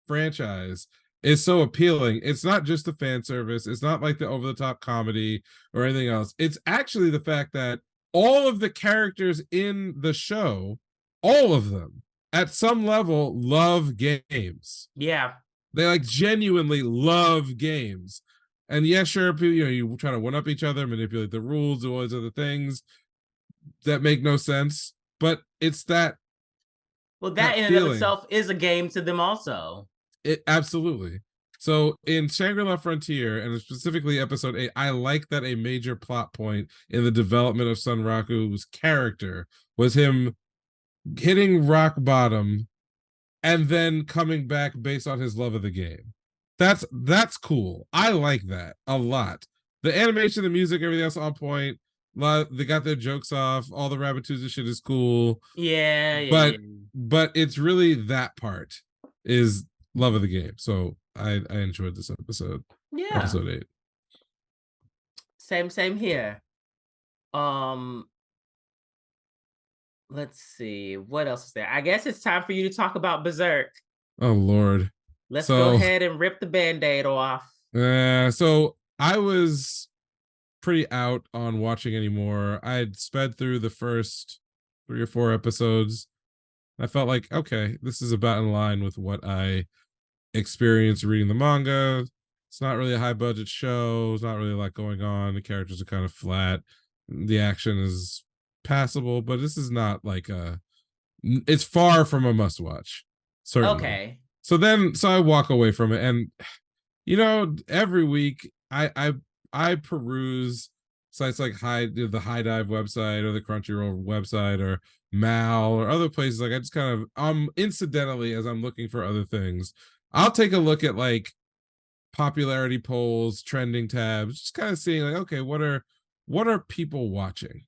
franchise is so appealing, it's not just the fan service, it's not like the over-the-top comedy or anything else. It's actually the fact that all of the characters in the show, all of them, at some level, love games. Yeah. They like genuinely love games. And yeah, sure, you try to one up each other, manipulate the rules, do all these other things that make no sense. But it's that Well, that in and of feeling. itself is a game to them also. It absolutely. So in Shangri-La Frontier, and specifically episode 8, I like that a major plot point in the development of Sunraku's character was him hitting rock bottom and then coming back based on his love of the game. That's cool. I like that a lot. The animation, the music, everything else on point. They got their jokes off. All the Rabbituza shit is cool. Yeah, yeah, But yeah. but it's really that part is love of the game. So I enjoyed this episode. Yeah. Episode 8. Same here. Let's see. What else is there? I guess it's time for you to talk about Berserk. Oh Lord. Let's go ahead and rip the band-aid off. So I was pretty out on watching anymore. I had sped through the first 3 or 4 episodes. I felt like, okay, this is about in line with what I experienced reading the manga. It's not really a high budget show. It's not really a lot going on. The characters are kind of flat. The action is passable, but this is not like it's far from a must watch. Certainly. Okay. So I walk away from it, and every week I peruse sites like the High Dive website or the Crunchyroll website or Mal or other places. Like I just kind of incidentally, as I'm looking for other things, I'll take a look at like popularity polls, trending tabs, just kind of seeing like, okay, what are people watching?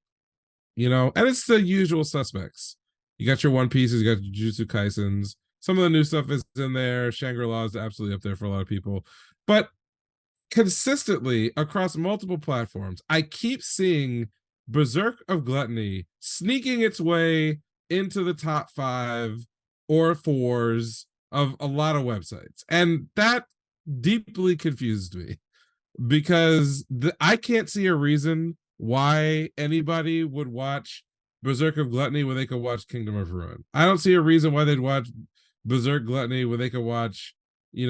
And it's the usual suspects. You got your One Pieces, you got your Jujutsu Kaisens. Some of the new stuff is in there. Shangri-La is absolutely up there for a lot of people. But consistently across multiple platforms, I keep seeing Berserk of Gluttony sneaking its way into the top 5 or 4s of a lot of websites. And that deeply confused me because I can't see a reason why anybody would watch Berserk of Gluttony when they could watch Kingdom of Ruin. I don't see a reason why they'd watch Berserk Gluttony when they could watch, I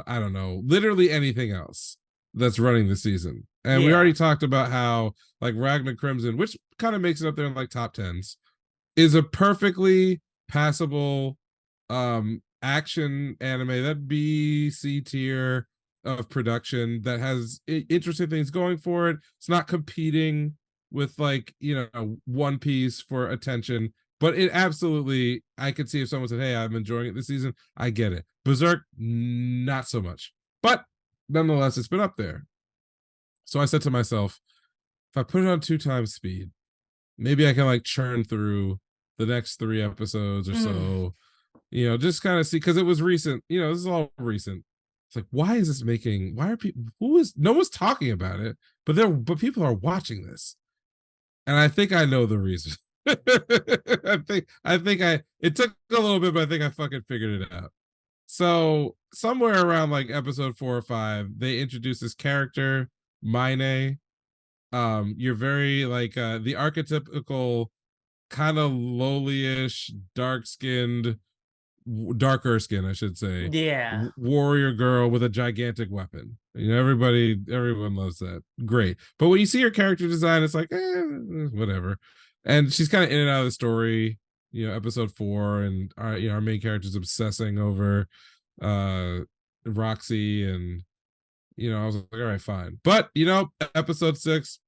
don't know, literally anything else that's running the season. And we already talked about how like Ragnar Crimson, which kind of makes it up there in like top 10s, is a perfectly passable action anime, that B, C tier of production that has interesting things going for it. It's not competing with like, One Piece for attention, but it absolutely, I could see if someone said, hey, I'm enjoying it this season, I get it. Berserk, not so much. But nonetheless, it's been up there. So I said to myself, if I put it on 2 times speed, maybe I can like churn through the next 3 episodes or so, just kind of see, because it was recent, this is all recent. It's like, why are people, no one's talking about it, but people are watching this. And I think I know the reason. It took a little bit, but I think I fucking figured it out. So somewhere around like episode 4 or 5, they introduce this character, Mine. You're very like the archetypical kind of lowly-ish, dark-skinned darker skin, I should say. Yeah. Warrior girl with a gigantic weapon. You know, everyone loves that. Great. But when you see her character design, it's like, whatever. And she's kind of in and out of the story. You know, episode 4, and our main character's obsessing over Roxy, and I was like, all right, fine. But episode 6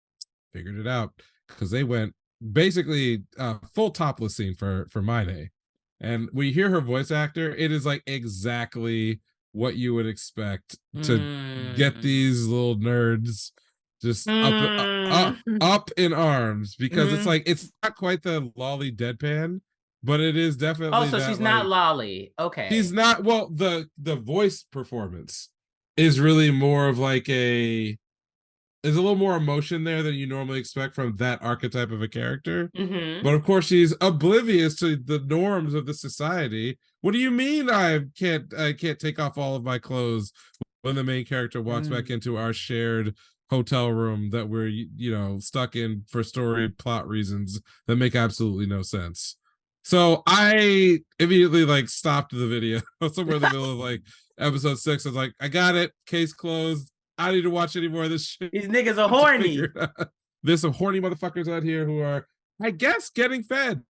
figured it out, because they went basically full topless scene for Mine. And when you hear her voice actor, it is like exactly what you would expect to get these little nerds just up in arms, because it's like, it's not quite the lolly deadpan, but it is definitely. Oh, so she's not lolly. Okay. She's not. Well, the voice performance is really more of like there's a little more emotion there than you normally expect from that archetype of a character. But of course, she's oblivious to the norms of the society. What do you mean I can't take off all of my clothes when the main character walks back into our shared hotel room that we're stuck in for story plot reasons that make absolutely no sense? So I immediately like stopped the video somewhere in the middle of like episode 6. I was like, I got it, case closed. I don't need to watch any more of this shit. These niggas are horny. There's some horny motherfuckers out here who are, I guess, getting fed.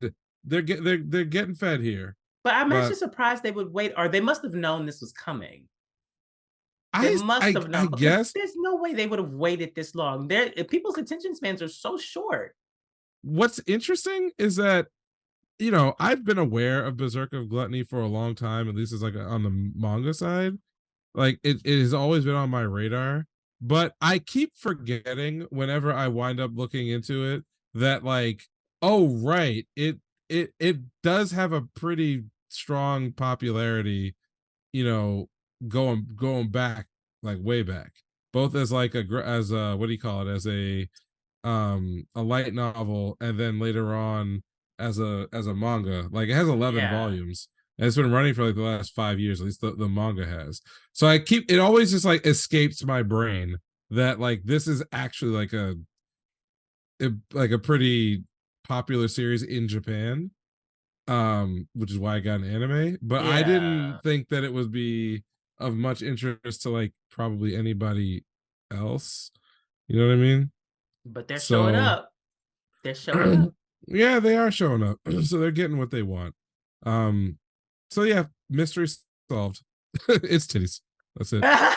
They're getting fed here. But I'm actually surprised they would wait, or they must have known this was coming. They must have known. I guess there's no way they would have waited this long. People's attention spans are so short. What's interesting is that I've been aware of Berserk of Gluttony for a long time, at least it's like on the manga side. Like it has always been on my radar, but I keep forgetting whenever I wind up looking into it that like, oh right, it does have a pretty strong popularity, going back, like way back, both as like as a what do you call it, as a light novel, and then later on as a manga. Like it has 11 volumes. And it's been running for like the last 5 years, at least the manga has. So it always just like escapes my brain that like this is actually like a pretty popular series in Japan, which is why I got an anime. But I didn't think that it would be of much interest to like probably anybody else. You know what I mean? But they're showing up. They're showing up. Yeah, they are showing up. So they're getting what they want. So yeah, mystery solved. It's titties. That's it. I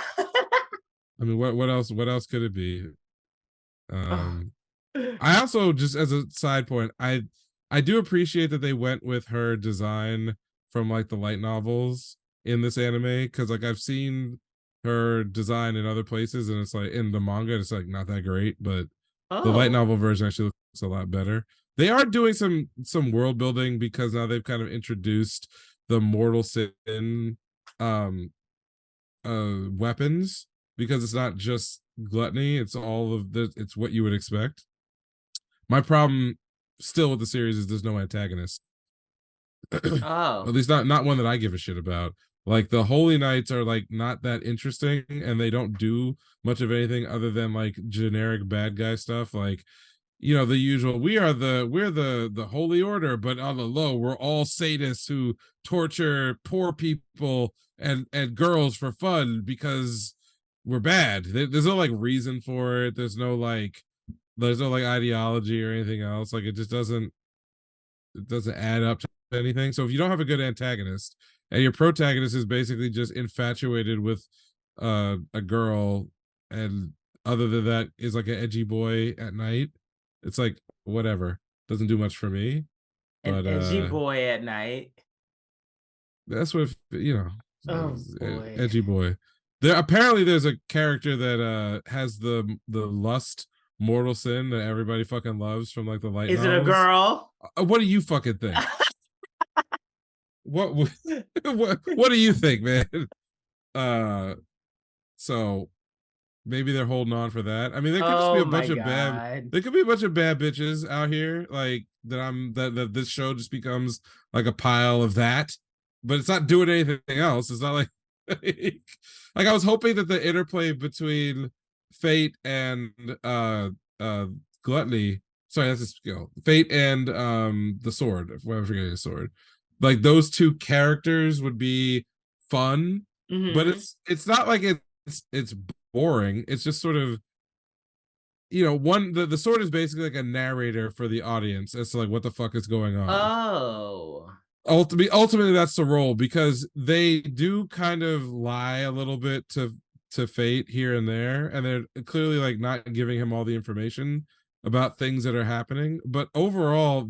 mean, what else could it be? I also, just as a side point, I do appreciate that they went with her design from like the light novels in this anime, because like I've seen her design in other places, and it's like in the manga it's like not that great, but the light novel version actually looks a lot better. They are doing some world building, because now they've kind of introduced the mortal sin weapons, because it's not just gluttony, it's all of it's what you would expect. My problem still with the series is there's no antagonist. At least not one that I give a shit about. Like the Holy Knights are like not that interesting, and they don't do much of anything other than like generic bad guy stuff, like the usual, we're the holy order, but on the low we're all sadists who torture poor people and girls for fun because we're bad. There's no like reason for it. There's no like ideology or anything else. Like it doesn't add up to anything. So if you don't have a good antagonist and your protagonist is basically just infatuated with a girl, and other than that is like an edgy boy at night, it's like whatever, doesn't do much for me. An edgy boy at night. That's what oh boy. Edgy boy. There's a character that has the lust mortal sin that everybody fucking loves from like the light novels. Is it a girl? What do you fucking think? what do you think, man? So maybe they're holding on for that. I mean, there could just be a bunch of bad. There could be a bunch of bad bitches out here, like that this show just becomes like a pile of that. But it's not doing anything else. It's not like like I was hoping that the interplay between Fate and Gluttony. Sorry, that's a skill. Fate and the sword. I'm forgetting the sword. like those two characters would be fun, but Mm-hmm. it's not like it's boring. It's just sort of, one the sword is basically like a narrator for the audience as to like what the fuck is going on. Oh. Ultimately that's the role, because they do kind of lie a little bit to Fate here and there, and they're clearly like not giving him all the information about things that are happening. But overall,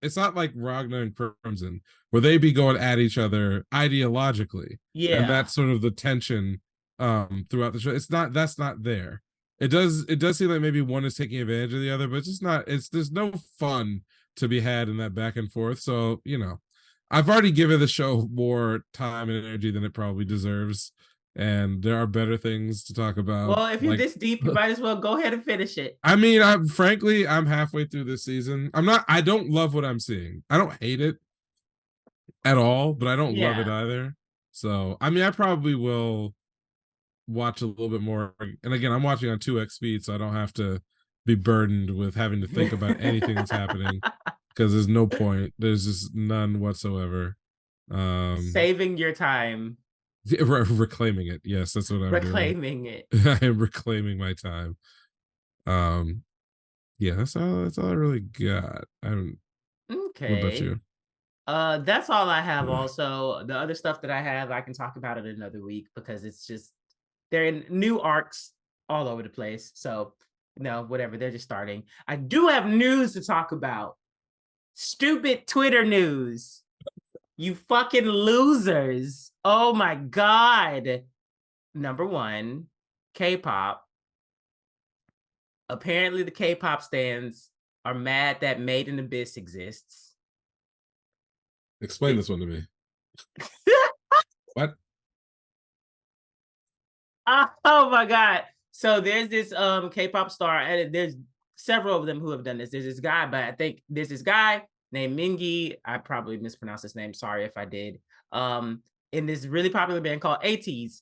it's not like Ragnar and Crimson where they be going at each other ideologically. And Yeah. that's sort of the tension throughout the show. That's not there. It does seem like maybe one is taking advantage of the other, but it's just not, there's no fun to be had in that back and forth. So, I've already given the show more time and energy than it probably deserves, and there are better things to talk about. Well, if you're this deep, you might as well go ahead and finish it. I mean, I'm halfway through this season. I don't love what I'm seeing. I don't hate it at all, but I don't love it either. So, I mean, I probably will watch a little bit more. And again, I'm watching on 2x speed, so I don't have to be burdened with having to think about anything that's happening, because there's no point. There's just none whatsoever. Saving your time. Reclaiming it. Yes, that's what I'm reclaiming doing. it. I am reclaiming my time. Yeah, that's all I really got. Okay. What about you? That's all I have. Also, the other stuff that I have, I can talk about it another week, because it's just, they're in new arcs all over the place. So, whatever, they're just starting. I do have news to talk about. Stupid Twitter news. You fucking losers. Oh my God. Number one, K-pop. Apparently the K-pop stans are mad that Made in Abyss exists. Explain this one to me. What? Oh my God. So there's this K-pop star, and there's several of them who have done this. There's this guy, but I think there's this guy named Mingi. I probably mispronounced his name. Sorry if I did. In this really popular band called ATEEZ.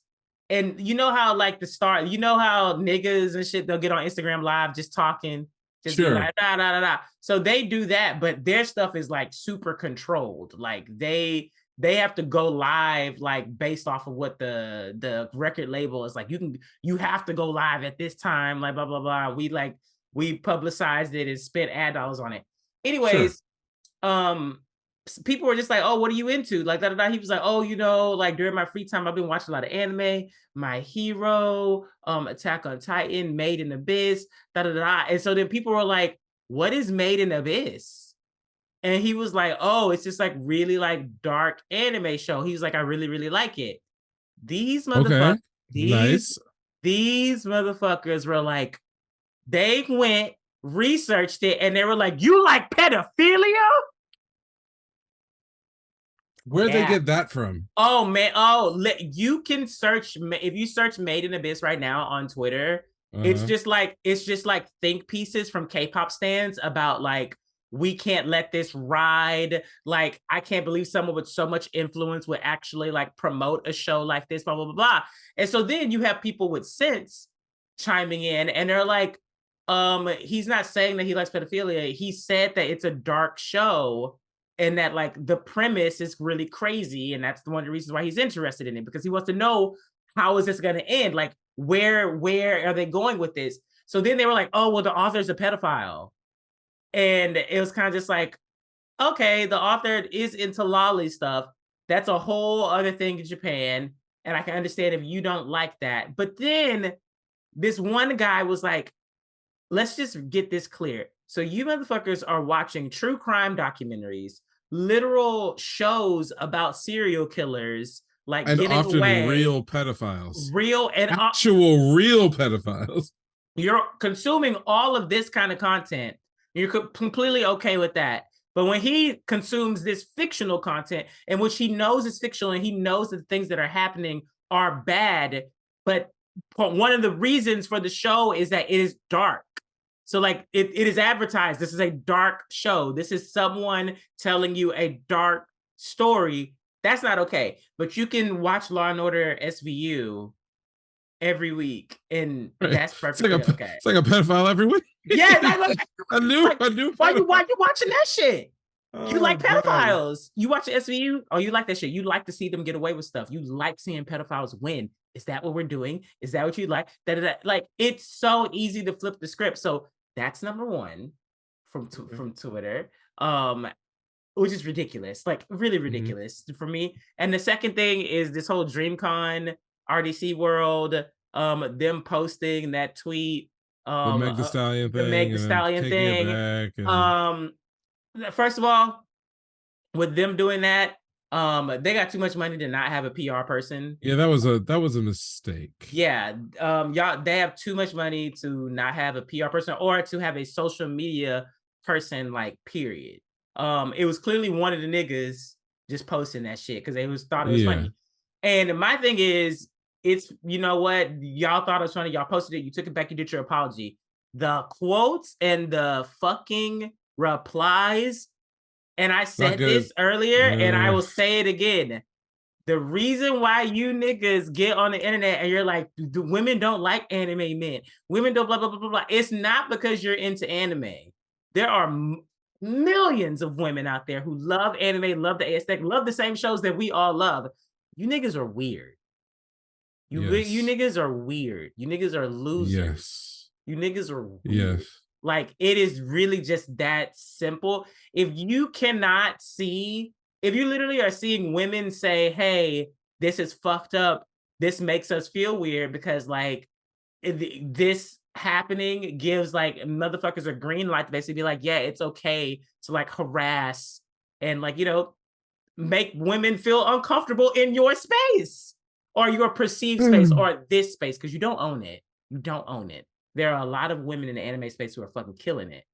And you know how like the star, you know how niggas and shit, they'll get on Instagram Live just talking, just be like, da, da, da, da. So they do that, but their stuff is like super controlled. Like they have to go live like based off of what the record label is like. You have to go live at this time, like blah blah blah. We publicized it and spent ad dollars on it. Anyways, people were just like, oh, what are you into? Like, da, da, da. He was like, oh, like during my free time, I've been watching a lot of anime, My Hero, Attack on Titan, Made in Abyss, da, da, da. And so then people were like, what is Made in Abyss? And he was like, oh, it's just like really like dark anime show. He was like, I really, really like it. These motherfuckers, these motherfuckers were like, they went, researched it, and they were like, you like pedophilia? Where'd they get that from? Oh man, you can search, if you search Made in Abyss right now on Twitter, it's just like think pieces from K-pop stans about like, we can't let this ride. Like, I can't believe someone with so much influence would actually like promote a show like this, blah, blah, blah, blah. And so then you have people with sense chiming in, and they're like, he's not saying that he likes pedophilia. He said that it's a dark show, and that like the premise is really crazy. And that's one of the reasons why he's interested in it, because he wants to know, how is this going to end? Like, where are they going with this? So then they were like, oh, well, the author's a pedophile. And it was kind of just like, okay, the author is into lolly stuff. That's a whole other thing in Japan. And I can understand if you don't like that. But then this one guy was like, let's just get this clear. So you motherfuckers are watching true crime documentaries, literal shows about serial killers, like and getting often away. Real pedophiles. Actual real pedophiles. You're consuming all of this kind of content. You're completely okay with that. But when he consumes this fictional content, in which he knows is fictional and he knows that the things that are happening are bad, but one of the reasons for the show is that it is dark. So like it is advertised, this is a dark show. This is someone telling you a dark story. That's not okay. But you can watch Law and Order SVU every week, and that's perfectly okay. It's like a pedophile every week. Yeah, like, a new. Why you watching that shit? You like Oh god. pedophiles. You watch the SVU? Oh, you like that shit. You like to see them get away with stuff. You like seeing pedophiles win. Is that what we're doing? Is that what you like? Da-da-da. Like, it's so easy to flip the script. So that's number one Okay. from Twitter. Which is ridiculous, like really Mm-hmm. ridiculous for me. And the second thing is this whole DreamCon RDCWorld, them posting that tweet, The um, Meg Thee uh, Stallion the thing Meg Thee and then Stallion taking it thing. back and Um, First of all, with them doing that, they got too much money to not have a PR person. yeah, that was a mistake. Yeah, y'all, they have too much money to not have a PR person or to have a social media person, like, period. It was clearly one of the niggas just posting that shit because they thought it was Yeah. funny. And my thing is, it's, you know what, y'all thought it was funny, y'all posted it, you took it back, you did your apology. The quotes and the fucking replies, and I Not said good. this earlier, and I will say it again. The reason why you niggas get on the internet and you're like, the women don't like anime men, women don't blah blah blah blah blah. It's not because you're into anime. There are millions of women out there who love anime, love the aesthetic, love the same shows that we all love. You niggas are weird. You Yes. niggas are weird. You niggas are losers. Yes. You niggas are weird. Yes. Like, it is really just that simple. If you cannot see, if you literally are seeing women say, hey, this is fucked up, this makes us feel weird because, like, this happening gives, like, motherfuckers a green light to basically be like, yeah, it's okay to, like, harass and, like, you know, make women feel uncomfortable in your space or your perceived space or this space because you don't own it. You don't own it. There are a lot of women in the anime space who are fucking killing it.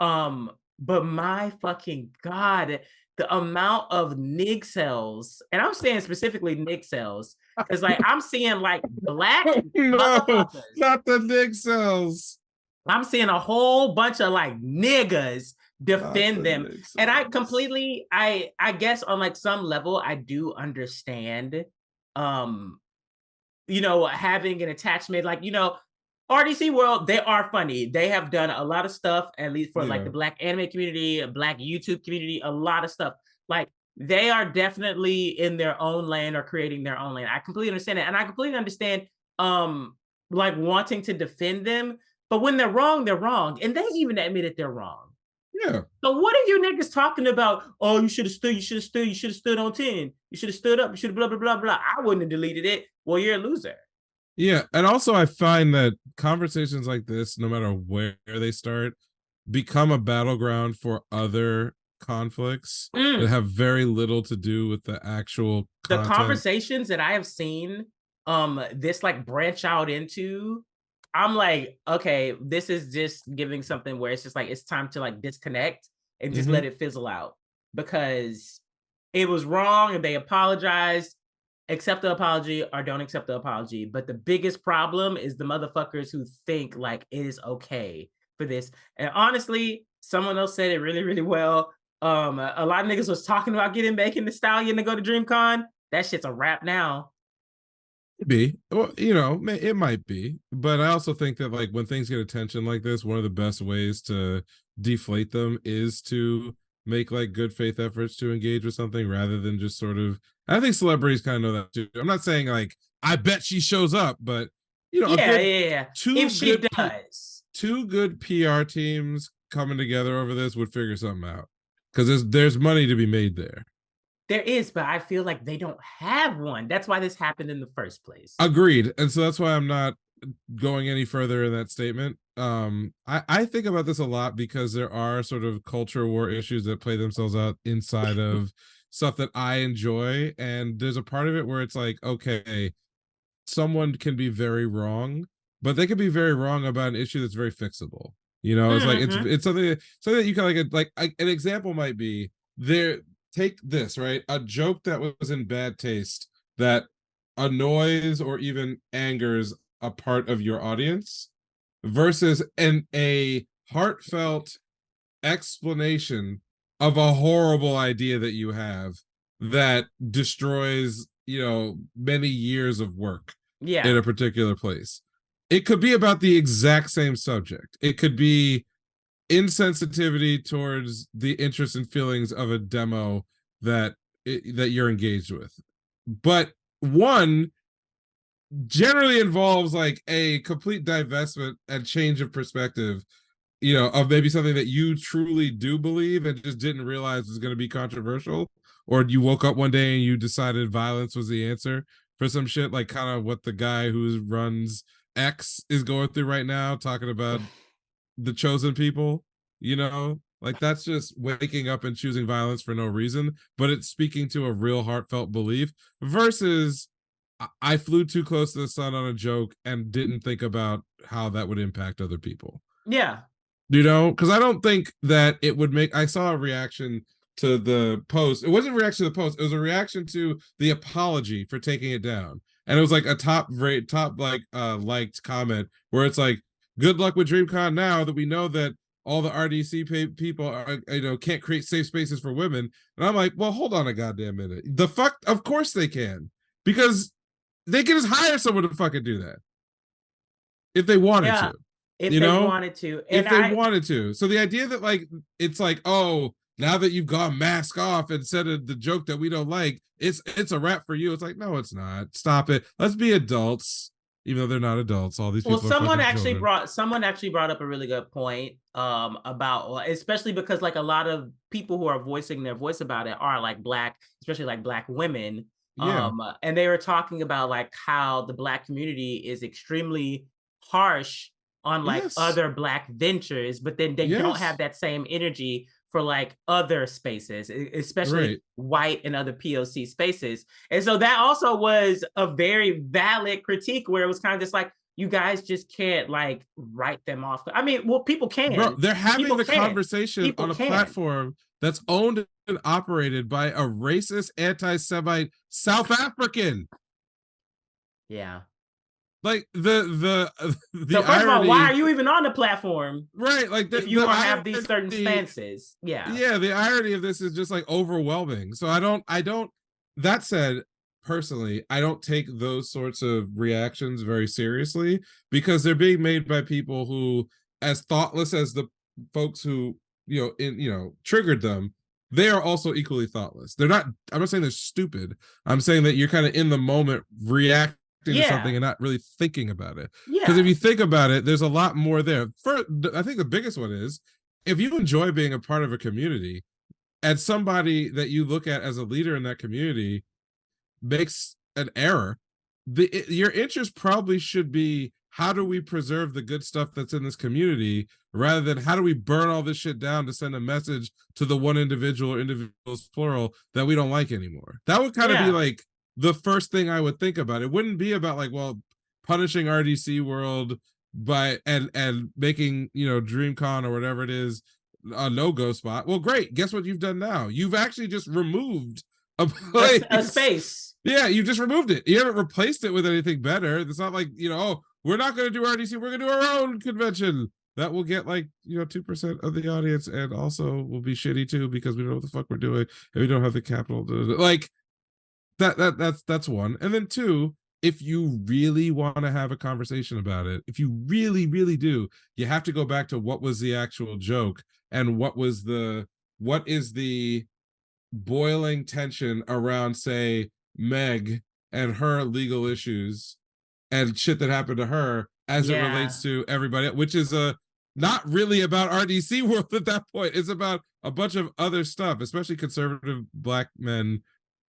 But my fucking god, the amount of nig cells, and I'm saying specifically nig cells, because like I'm seeing like black No, motherfuckers. not the dick cells. I'm seeing a whole bunch of like niggas Not defend the them. dick And I cells. completely, I guess on like some level, I do understand um you know, having an attachment, like, you know, RDCWorld, they are funny. They have done a lot of stuff, at least for like Yeah. the black anime community, black YouTube community, a lot of stuff. Like, they are definitely in their own lane or creating their own lane. I completely understand it. And I completely understand like wanting to defend them. But when they're wrong, they're wrong. And they even admitted they're wrong. Yeah. So what are you niggas talking about? Oh, you should have stood, you should have stood, you should have stood on 10. You should have stood up, you should have blah, blah, blah, blah. I wouldn't have deleted it. Well, you're a loser. Yeah. And also I find that conversations like this, no matter where they start, become a battleground for other conflicts that Mm. have very little to do with the actual The content. conversations that I have seen this like branch out into, I'm like, okay, this is just giving something where it's just like it's time to like disconnect and just Mm-hmm. let it fizzle out because it was wrong and they apologized. Accept the apology or don't accept the apology. But the biggest problem is the motherfuckers who think like it is okay for this. And honestly, someone else said it really, really well. A lot of niggas was talking about getting Megan Thee Stallion to go to DreamCon. That shit's a wrap now. Be well, it might be, but I also think that like when things get attention like this, one of the best ways to deflate them is to make like good faith efforts to engage with something rather than just sort of. I think celebrities kind of know that too. I'm not saying like I bet she shows up, but a Yeah, good yeah, yeah. If two she good P, does, two good PR teams coming together over this would figure something out because there's money to be made there. there is, but I feel like they don't have one. That's why this happened in the first place. Agreed, and so that's why I'm not going any further in that statement. I think about this a lot because there are sort of culture war issues that play themselves out inside of stuff that I enjoy, and there's a part of it where it's like, okay, someone can be very wrong, but they can be very wrong about an issue that's very fixable. It's like it's Mm-hmm. it's something that you can like an example might be there. Take this, right? A joke that was in bad taste that annoys or even angers a part of your audience versus a heartfelt explanation of a horrible idea that you have that destroys many years of work in Yeah. a particular place. It could be about the exact same subject. insensitivity towards the interest and feelings of a demo that that you're engaged with. But one generally involves like a complete divestment and change of perspective, you know, of maybe something that you truly do believe and just didn't realize was going to be controversial, or you woke up one day and you decided violence was the answer for some shit, like kind of what the guy who runs X is going through right now, talking about the chosen people, you know, like that's just waking up and choosing violence for no reason, but it's speaking to a real heartfelt belief versus I flew too close to the sun on a joke and didn't think about how that would impact other people. Yeah. You know, because I don't think that it would make. I saw a reaction to the post. It wasn't a reaction to the post. It was a reaction to the apology for taking it down. And it was like a top like liked comment where it's like, good luck with DreamCon now that we know that all the RDC people are, you know, can't create safe spaces for women. And I'm like, well, hold on a goddamn minute. The fuck, of course they can, because they can just hire someone to fucking do that if they wanted to. If they wanted to. And if they wanted to. So the idea that like it's like, oh, now that you've gone mask off and said the joke that we don't like, it's a wrap for you. It's like, no, it's not. Stop it. Let's be adults, even though they're not adults. All these people. Well, someone actually brought up a really good point about, especially because like a lot of people who are voicing their voice about it are like Black, especially like Black women. Yeah. And they were talking about like how the Black community is extremely harsh on like other Black ventures, but then they don't have that same energy for like other spaces, especially white and other POC spaces. And so that also was a very valid critique where it was kind of just like, you guys just can't like write them off. I mean, well, people can. Bro, they're having the conversation on a platform that's owned and operated by a racist, anti-Semite South African. Yeah. Like the so first irony, of all, why are you even on the platform? Right, like if you don't have these certain stances. Yeah, the irony of this is just like overwhelming. So I don't. That said, personally, I don't take those sorts of reactions very seriously because they're being made by people who, as thoughtless as the folks who triggered them, they are also equally thoughtless. They're not. I'm not saying they're stupid. I'm saying that you're kind of in the moment reacting to something and not really thinking about it. Because if you think about it, there's a lot more there. I think the biggest one is if you enjoy being a part of a community and somebody that you look at as a leader in that community makes an error, your interest probably should be, how do we preserve the good stuff that's in this community, rather than how do we burn all this shit down to send a message to the one individual or individuals plural that we don't like anymore. That would kind of be like the first thing I would think about. It wouldn't be about like, well, punishing RDCWorld by and making, DreamCon or whatever it is a no-go spot. Well, great. Guess what you've done now? You've actually just removed a place. A space. Yeah, you just removed it. You haven't replaced it with anything better. It's not like, oh, we're not going to do RDC. We're going to do our own convention. That will get like, 2% of the audience, and also will be shitty too because we don't know what the fuck we're doing and we don't have the capital to like that's one. And then two, if you really want to have a conversation about it, if you really, really do, you have to go back to what was the actual joke and what is the boiling tension around, say, Meg and her legal issues and shit that happened to her as it relates to everybody, which is not really about RDCWorld at that point. It's about a bunch of other stuff, especially conservative Black men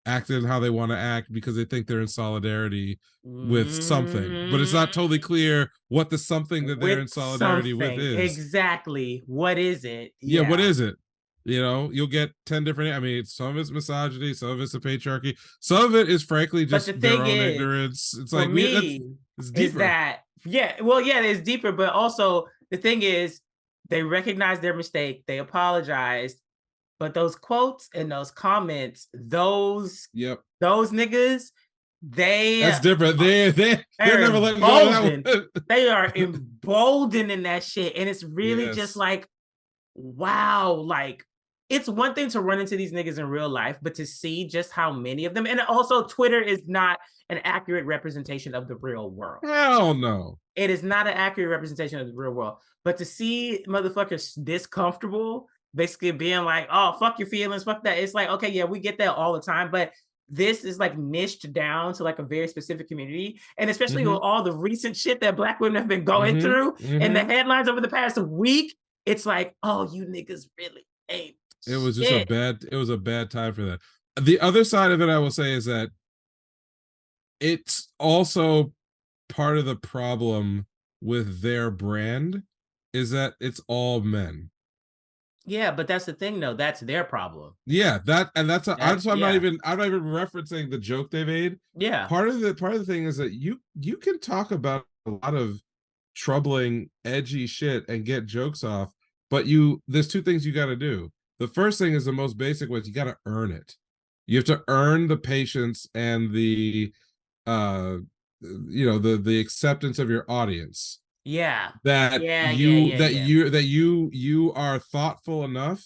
acting how they want to act because they think they're in solidarity with something, but it's not totally clear what the something that they're in solidarity with is. Exactly. What is it? Yeah, what is it? You'll get 10 different. I mean, some of it's misogyny, some of it's the patriarchy, some of it is frankly just their own ignorance. It's like it's deeper. Is that it's deeper, but also the thing is they recognize their mistake, they apologized, but those quotes and those comments, those niggas, that's different. They're never letting go of that one. They are emboldened in that shit, and it's really just like, wow, like it's one thing to run into these niggas in real life, but to see just how many of them, and also Twitter is not an accurate representation of the real world. Hell no. It is not an accurate representation of the real world. But to see motherfuckers this comfortable, basically being like, oh, fuck your feelings, fuck that. It's like, okay, yeah, we get that all the time, but this is like niched down to like a very specific community. And especially with all the recent shit that Black women have been going through and the headlines over the past week, it's like, oh, you niggas really ain't. It was just a bad time for that. The other side of it, I will say, is that it's also part of the problem with their brand is that it's all men. Yeah, but that's the thing, though. That's their problem. Yeah, I'm not even referencing the joke they made. Yeah. Part of the thing is that you can talk about a lot of troubling, edgy shit and get jokes off, but there's two things you got to do. The first thing is the most basic one. You got to earn it. You have to earn the patience and the the acceptance of your audience. Yeah. You are thoughtful enough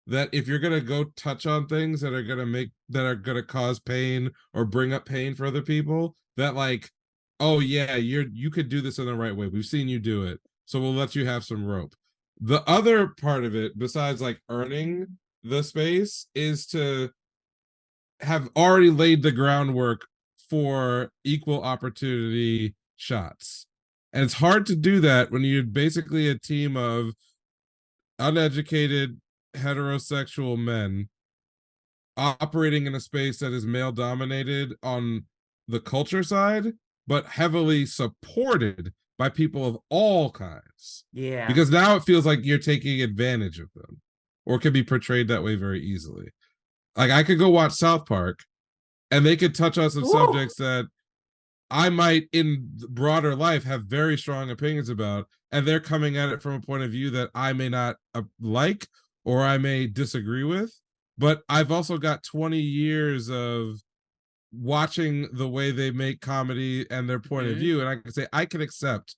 that if you're gonna go touch on things that are gonna cause pain or bring up pain for other people, that like, oh yeah, you could do this in the right way. We've seen you do it, so we'll let you have some rope. The other part of it, besides like earning the space, is to have already laid the groundwork for equal opportunity shots. And it's hard to do that when you're basically a team of uneducated heterosexual men operating in a space that is male dominated on the culture side, but heavily supported by people of all kinds. Yeah. Because now it feels like you're taking advantage of them, or can be portrayed that way very easily. Like I could go watch South Park and they could touch on some subjects that I might in broader life have very strong opinions about, and they're coming at it from a point of view that I may not like or I may disagree with, but I've also got 20 years of watching the way they make comedy and their point of view, and I can say I can accept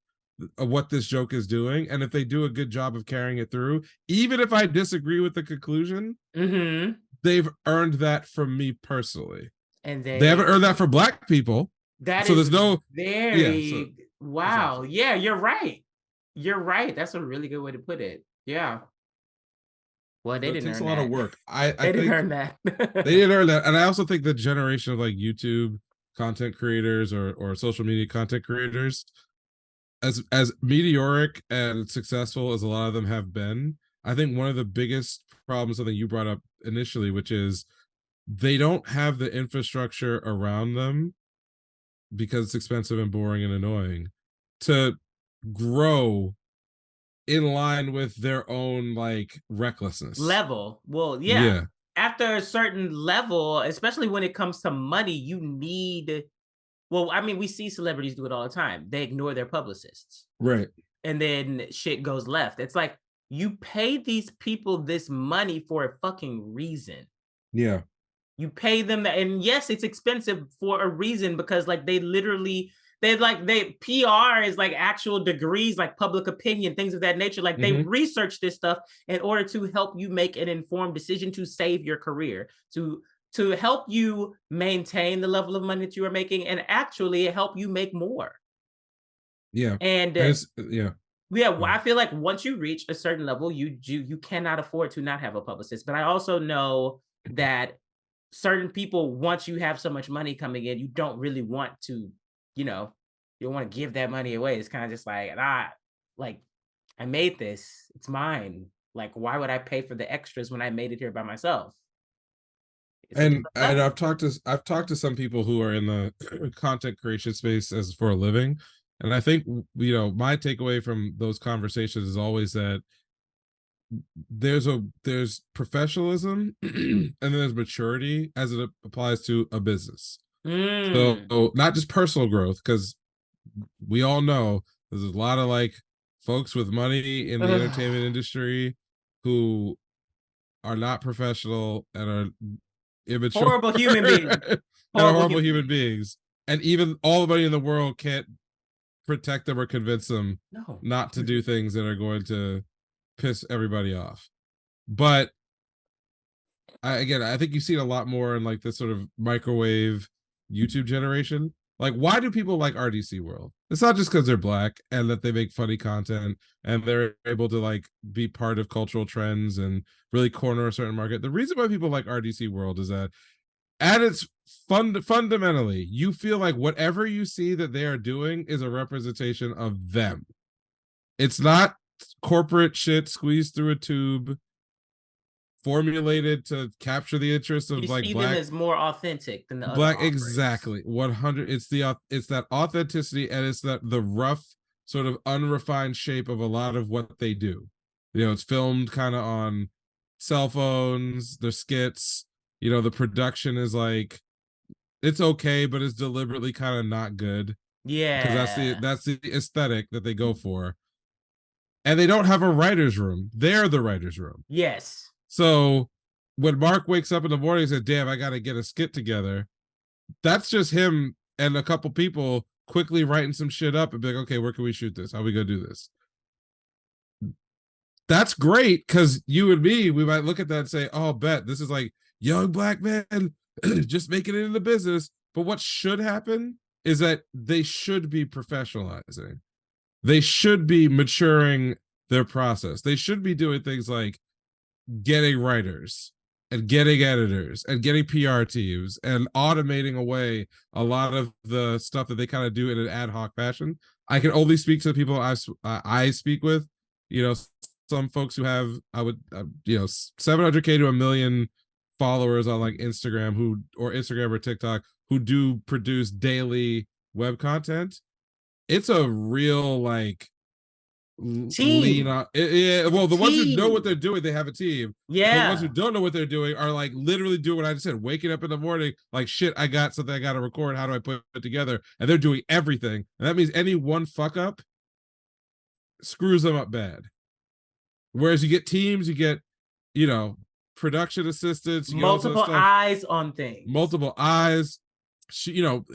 what this joke is doing, and if they do a good job of carrying it through, even if I disagree with the conclusion, they've earned that from me personally. And they haven't earned that for Black people. That so is there's no very wow. Yeah, you're right. You're right. That's a really good way to put it. Yeah. Well, they didn't earn that. It takes a lot of work. They didn't earn that. They didn't earn that. And I also think the generation of like YouTube content creators or social media content creators, as meteoric and successful as a lot of them have been, I think one of the biggest problems, something you brought up initially, which is they don't have the infrastructure around them, because it's expensive and boring and annoying, to grow in line with their own like recklessness level. Well, yeah. After a certain level, especially when it comes to money, you need, well, I mean, we see celebrities do it all the time. They ignore their publicists. Right. And then shit goes left. It's like, you pay these people this money for a fucking reason. Yeah. You pay them that, and yes, it's expensive for a reason, because like they PR is like actual degrees, like public opinion, things of that nature. Like they research this stuff in order to help you make an informed decision to save your career, to help you maintain the level of money that you are making, and actually help you make more. Yeah. And I feel like once you reach a certain level, you cannot afford to not have a publicist. But I also know that certain people, once you have so much money coming in, you don't really want to, you don't want to give that money away. It's kind of just like, like I made this, it's mine. Like, why would I pay for the extras when I made it here by myself? And I've talked to some people who are in the content creation space as for a living, and I think my takeaway from those conversations is always that there's professionalism and then there's maturity as it applies to a business. So not just personal growth, because we all know there's a lot of like folks with money in the entertainment industry who are not professional and are immature, horrible human beings, horrible human beings, and even all the money in the world can't protect them or convince them not to do things that are going to piss everybody off. But I think you see it a lot more in like this sort of microwave YouTube generation. Like, why do people like RDCWorld? It's not just because they're black and that they make funny content and they're able to like be part of cultural trends and really corner a certain market. The reason why people like RDCWorld is that at its fundamentally, you feel like whatever you see that they are doing is a representation of them. It's not corporate shit squeezed through a tube formulated to capture the interest of You like see them black as more authentic than the other black offerings. exactly 100. It's that authenticity, and it's that the rough sort of unrefined shape of a lot of what they do. It's filmed kind of on cell phones, the skits, the production is like it's okay, but it's deliberately kind of not good because Yeah. that's the aesthetic that they go for. And they don't have a writer's room. They're the writer's room. Yes. So when Mark wakes up in the morning and says, damn, I gotta get a skit together, that's just him and a couple people quickly writing some shit up and be like, okay, where can we shoot this? How are we gonna do this? That's great, because you and me, we might look at that and say, oh, bet this is like young black men just making it in the business. But what should happen is that they should be professionalizing. They should be maturing their process. They should be doing things like getting writers and getting editors and getting PR teams and automating away a lot of the stuff that they kind of do in an ad hoc fashion. I can only speak to the people I speak with. Some folks who have 700K to a million followers on like Instagram or Instagram or TikTok who do produce daily web content. It's a real like lean Team. on yeah. Well, the ones who know what Team. they're doing, they have a team. The ones who Yeah. don't know what they're doing are like literally doing what I just said, waking up in the morning like, shit, I got something I gotta record, how do I put it together? And they're doing everything, and that means any one fuck up screws them up bad. Whereas you get teams, you get production assistants, you get all sorts of Multiple stuff, eyes on things. multiple eyes,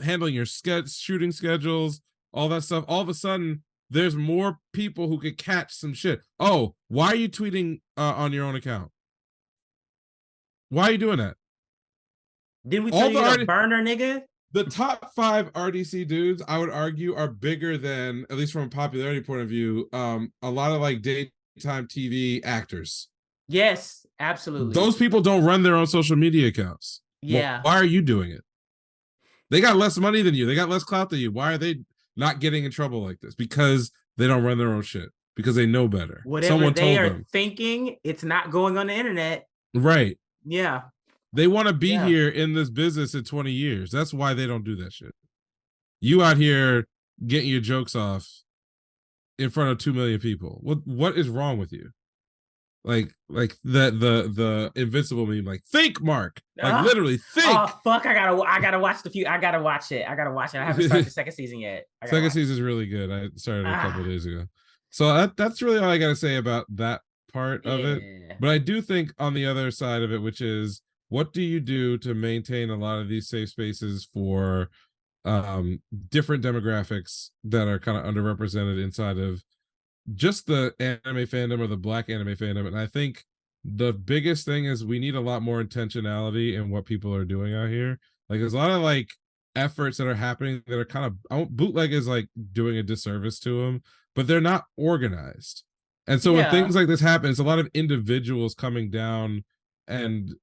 handling your shooting schedules, all that stuff. All of a sudden, there's more people who could catch some shit. Oh, why are you tweeting on your own account? Why are you doing that? Didn't we tell All you the to burner, nigga? the top 5 RDC dudes, I would argue, are bigger than, at least from a popularity point of view, a lot of like daytime TV actors. Yes, absolutely. Those people don't run their own social media accounts. Well, Yeah. why are you doing it? They got less money than you. They got less clout than you. Why are they not getting in trouble like this? Because they don't run their own shit. Because they know better. Whatever Someone they told are them. thinking, it's not going on the internet. Right. Yeah. They want to be Yeah. here in this business in 20 years. That's why they don't do that shit. You out here getting your jokes off in front of 2 million people. What is wrong with you? Like the invincible meme, like, think, Mark. Like, literally think. Oh fuck! I gotta watch I gotta watch it. I haven't started the second season yet. Second season is really good. I started a couple days ago. So that's really all I gotta say about that part of it. But I do think on the other side of it, which is, what do you do to maintain a lot of these safe spaces for different demographics that are kind of underrepresented inside of just the anime fandom or the black anime fandom? And I think the biggest thing is we need a lot more intentionality in what people are doing out here. Like, there's a lot of like efforts that are happening that are kind of, bootleg is like doing a disservice to them, but they're not organized. And so when things like this happen, it's a lot of individuals coming down and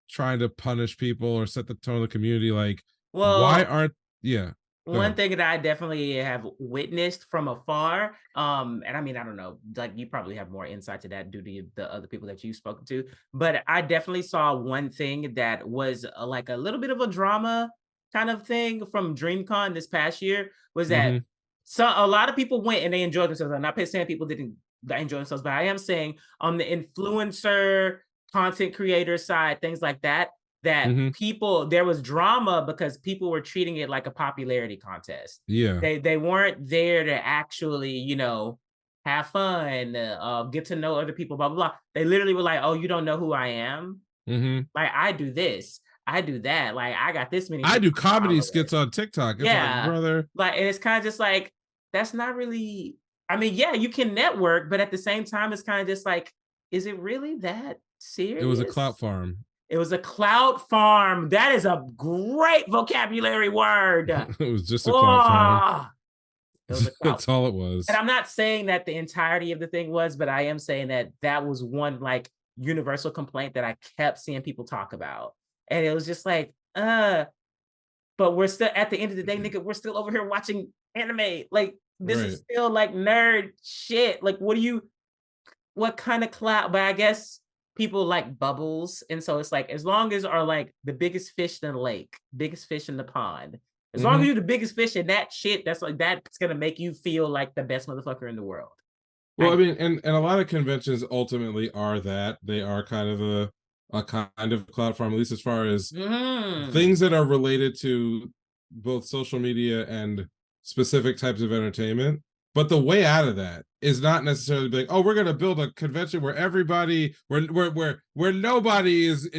trying to punish people or set the tone of the community. Like, why aren't one thing that I definitely have witnessed from afar, and I mean, I don't know, like, you probably have more insight to that due to the other people that you've spoken to, but I definitely saw one thing that was like a little bit of a drama kind of thing from DreamCon this past year, was that a lot of people went and they enjoyed themselves. I'm not saying people didn't enjoy themselves, but I am saying on the influencer, content creator side, things like that, people, there was drama because people were treating it like a popularity contest. Yeah. They weren't there to actually, have fun, get to know other people, blah, blah, blah. They literally were like, oh, you don't know who I am? Like, I do this, I do that. Like, I got this many. I do comedy skits on TikTok. It's like, brother. Like, and it's kind of just like, that's not really, I mean, yeah, you can network, but at the same time, it's kind of just like, is it really that serious? It was a clout farm. It was a cloud farm. That is a great vocabulary word. It was just a cloud farm. Oh, it was a cloud. That's all it was. And I'm not saying that the entirety of the thing was, but I am saying that that was one like universal complaint that I kept seeing people talk about. And it was just like, but we're still at the end of the day, nigga, we're still over here watching anime. Like, this is still like nerd shit. Like, what kind of cloud? But I guess people like bubbles. And so it's like, as long as are like the biggest fish in the lake, biggest fish in the pond, as long as you're the biggest fish in that shit, that's gonna make you feel like the best motherfucker in the world. Well, I mean, and a lot of conventions ultimately are that. They are kind of a kind of cloud farm, at least as far as things that are related to both social media and specific types of entertainment. But the way out of that is not necessarily like, oh, we're gonna build a convention where everybody, where nobody is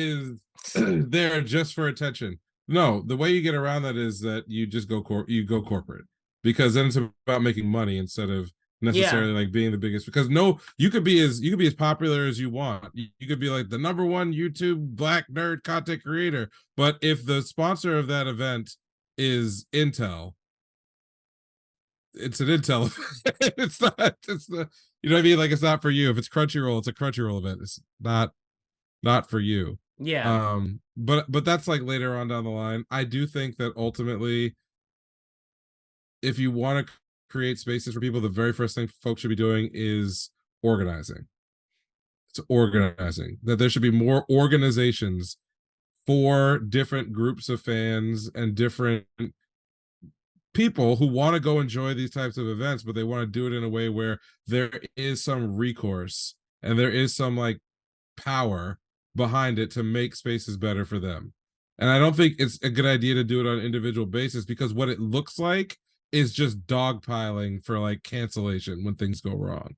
there just for attention. No, the way you get around that is that you just go corporate, because then it's about making money instead of necessarily like being the biggest. Because you could be as popular as you want. You could be like the #1 YouTube black nerd content creator, but if the sponsor of that event is Intel, it's an Intel event. It's the, you know what I mean? Like, it's not for you. If it's Crunchyroll, it's a Crunchyroll event. It's not for you. Yeah. But that's like later on down the line. I do think that ultimately, if you want to create spaces for people, the very first thing folks should be doing is organizing. It's organizing. That there should be more organizations for different groups of fans and different people who want to go enjoy these types of events, but they want to do it in a way where there is some recourse and there is some like power behind it to make spaces better for them. And I don't think it's a good idea to do it on an individual basis, because what it looks like is just dogpiling for like cancellation when things go wrong.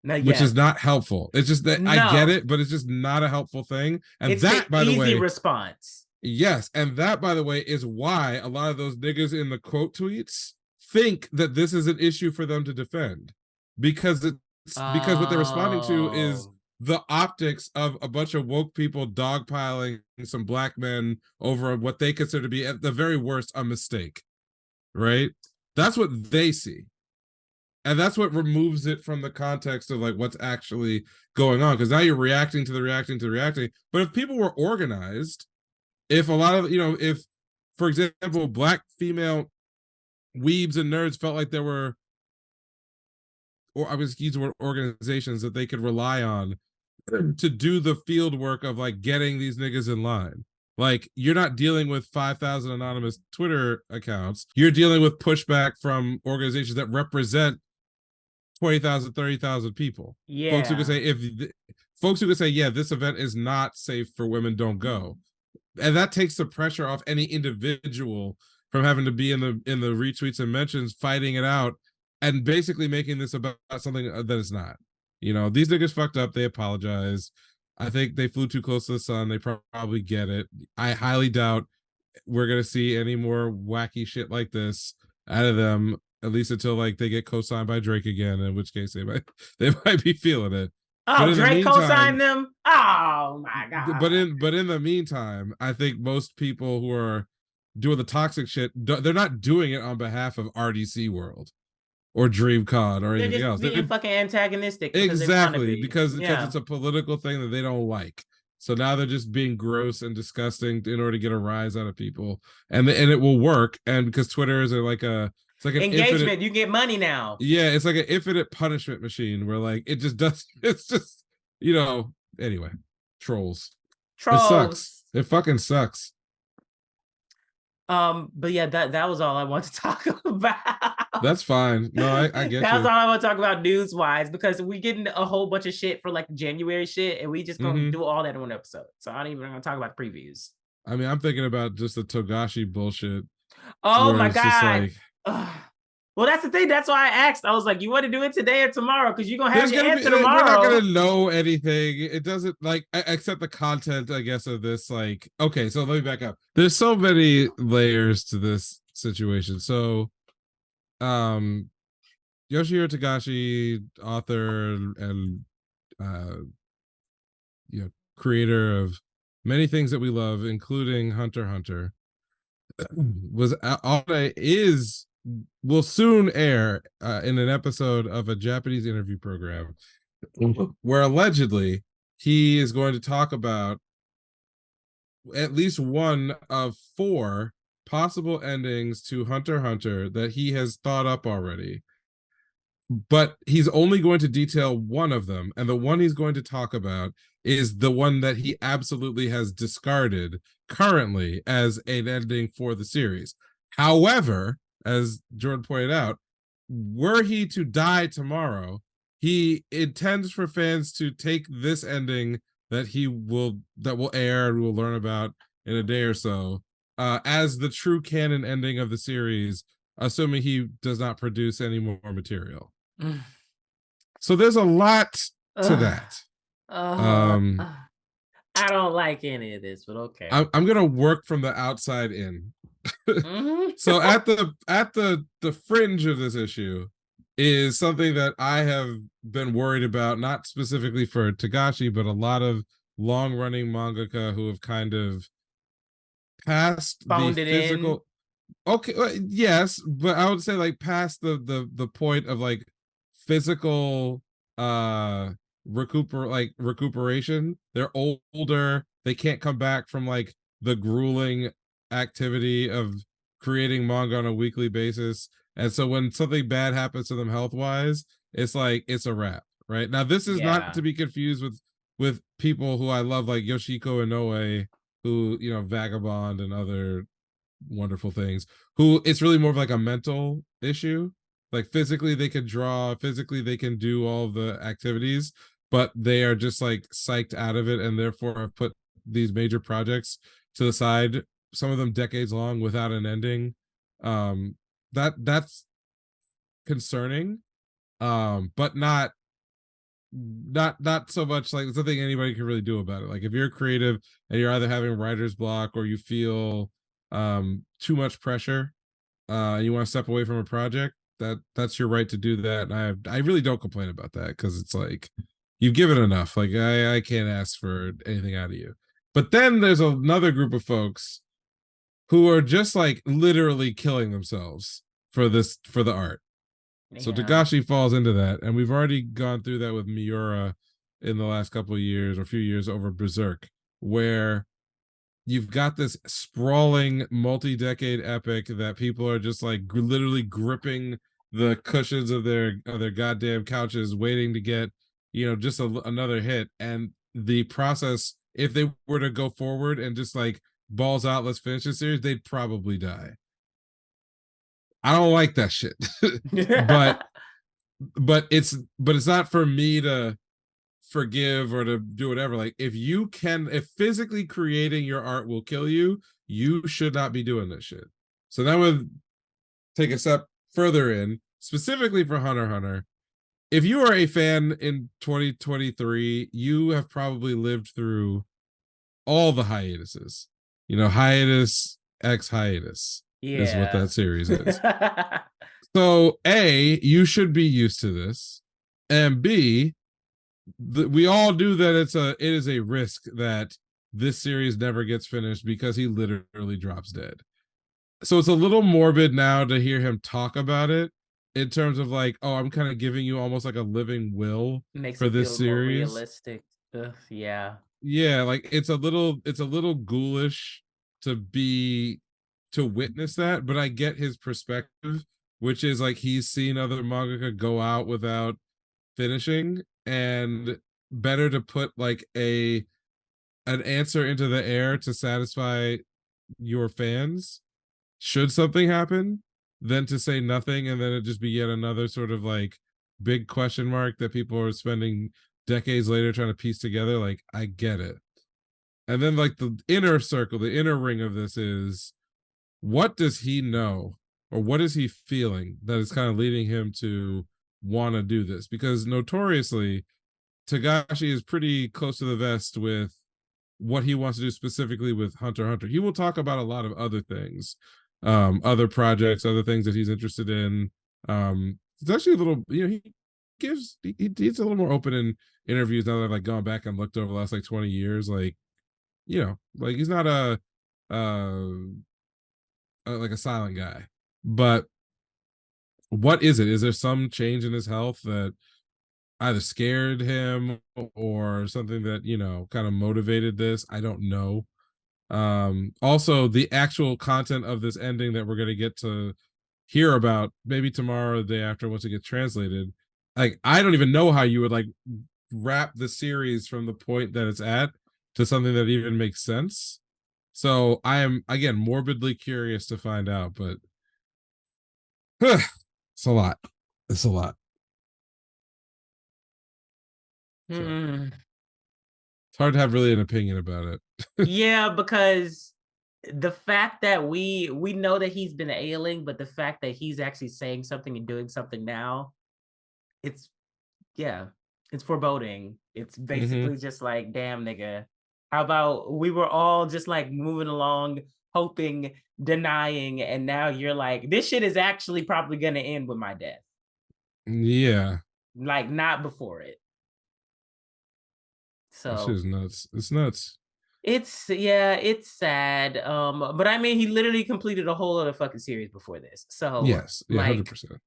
Which is not helpful. It's just that I get it, but it's just not a helpful thing. And it's that, by the way, easy response. Yes, and that, by the way, is why a lot of those niggas in the quote tweets think that this is an issue for them to defend, because because what they're responding to is the optics of a bunch of woke people dogpiling some black men over what they consider to be, at the very worst, a mistake, right? That's what they see. And that's what removes it from the context of like what's actually going on, because now you're reacting to the reacting. But if people were organized, if a lot of, if, for example, black female weebs and nerds felt like there were, or I was using the word organizations that they could rely on to do the field work of like getting these niggas in line. Like, you're not dealing with 5,000 anonymous Twitter accounts. You're dealing with pushback from organizations that represent 20,000, 30,000 people. Yeah. Folks who can say, yeah, this event is not safe for women, don't go. And that takes the pressure off any individual from having to be in the retweets and mentions, fighting it out, and basically making this about something that it's not. These niggas fucked up. They apologize. I think they flew too close to the sun. They probably get it. I highly doubt we're gonna see any more wacky shit like this out of them, at least until like they get co-signed by Drake again, in which case they might be feeling it. Oh, Drake co-signed them? Oh my god. But in the meantime, I think most people who are doing the toxic shit, they're not doing it on behalf of RDCWorld or DreamCon or anything else. They're being fucking antagonistic. Exactly, because it's a political thing that they don't like. So now they're just being gross and disgusting in order to get a rise out of people, and it will work. And because Twitter is like an engagement, you get money now. Yeah, it's like an infinite punishment machine where like it just does. It's just anyway, trolls. It sucks. It fucking sucks. But yeah, that was all I want to talk about. That's fine. No, I get That's all I want to talk about news wise, because we getting a whole bunch of shit for like January shit, and we just gonna do all that in one episode. So I don't even gonna talk about previews. I mean, I'm thinking about just the Togashi bullshit. Oh my god. Well, that's the thing. That's why I asked. I was like, you want to do it today or tomorrow? Because you're going to have your answer tomorrow. We're not going to know anything. It doesn't, like, except the content, I guess, of this. Like, okay, so let me back up. There's so many layers to this situation. So, Yoshihiro Togashi, author and creator of many things that we love, including Hunter x Hunter, was on a is will soon air in an episode of a Japanese interview program where allegedly he is going to talk about at least one of four possible endings to Hunter x Hunter that he has thought up already. But he's only going to detail one of them. And the one he's going to talk about is the one that he absolutely has discarded currently as an ending for the series. However, as Jordan pointed out, were he to die tomorrow, he intends for fans to take this ending that will air and we'll learn about in a day or so as the true canon ending of the series, assuming he does not produce any more material. So there's a lot to that. I don't like any of this, but okay. I'm gonna work from the outside in. So at the fringe of this issue is something that I have been worried about, not specifically for Togashi, but a lot of long-running mangaka who have kind of passed Phoned the it physical in. Okay, yes, but I would say like past the point of like physical recuperation. They're older, they can't come back from like the grueling activity of creating manga on a weekly basis, and so when something bad happens to them health wise, it's like it's a wrap. Right now, this is not to be confused with people who I love, like Yoshiko Inoue, who, you know, Vagabond and other wonderful things, who it's really more of like a mental issue. Like physically they can draw, physically they can do all the activities, but they are just like psyched out of it, and therefore have put these major projects to the side, some of them decades long, without an ending. That's concerning, but not so much like there's nothing anybody can really do about it. Like if you're creative and you're either having writer's block or you feel too much pressure and you want to step away from a project, that's your right to do that. And I really don't complain about that, because it's like you've given enough. Like I can't ask for anything out of you. But then there's another group of folks who are just like literally killing themselves for the art. Yeah. So Togashi falls into that, and we've already gone through that with Miura in the last couple of years or few years over Berserk, where you've got this sprawling multi-decade epic that people are just like literally gripping the cushions of their goddamn couches waiting to get, you know, just another hit. And the process, if they were to go forward and just like balls out, let's finish the series, they'd probably die. I don't like that shit. but it's not for me to forgive or to do whatever. Like if physically creating your art will kill you, you should not be doing this shit. So that would take a step further in, specifically for Hunter x Hunter. If you are a fan in 2023, you have probably lived through all the hiatuses. You know, hiatus x hiatus is what that series is. So A, you should be used to this, and B, we all do that it is a risk that this series never gets finished because he literally drops dead. So it's a little morbid now to hear him talk about it in terms of like, oh, I'm kind of giving you almost like a living will for this series. More realistic. Yeah, like it's a little ghoulish to witness that, but I get his perspective, which is like he's seen other mangaka go out without finishing, and better to put like an answer into the air to satisfy your fans should something happen, than to say nothing and then it just be yet another sort of like big question mark that people are spending decades later trying to piece together. Like I get it. And then like the inner circle, the inner ring of this is, what does he know or what is he feeling that is kind of leading him to want to do this? Because notoriously Togashi is pretty close to the vest with what he wants to do specifically with Hunter x Hunter. He will talk about a lot of other things, other projects, other things that he's interested in. It's actually a little, you know, he's a little more open in interviews now that I've like gone back and looked over the last like 20 years. Like, like he's not like a silent guy. But what is it? Is there some change in his health that either scared him or something that, kind of motivated this? I don't know. Also, the actual content of this ending that we're going to get to hear about maybe tomorrow or the day after once it gets translated, like I don't even know how you would like wrap the series from the point that it's at to something that even makes sense. So I am, again, morbidly curious to find out, but it's a lot. It's a lot. So, it's hard to have really an opinion about it. Yeah, because the fact that we know that he's been ailing, but the fact that he's actually saying something and doing something now, it's it's foreboding. It's basically just like, damn, nigga. How about we were all just like moving along, hoping, denying, and now you're like, this shit is actually probably gonna end with my death. Yeah. Like, not before it. That So shit is nuts. It's nuts. it's sad. But I mean, he literally completed a whole other fucking series before this. So Yes. Yeah, like 100%.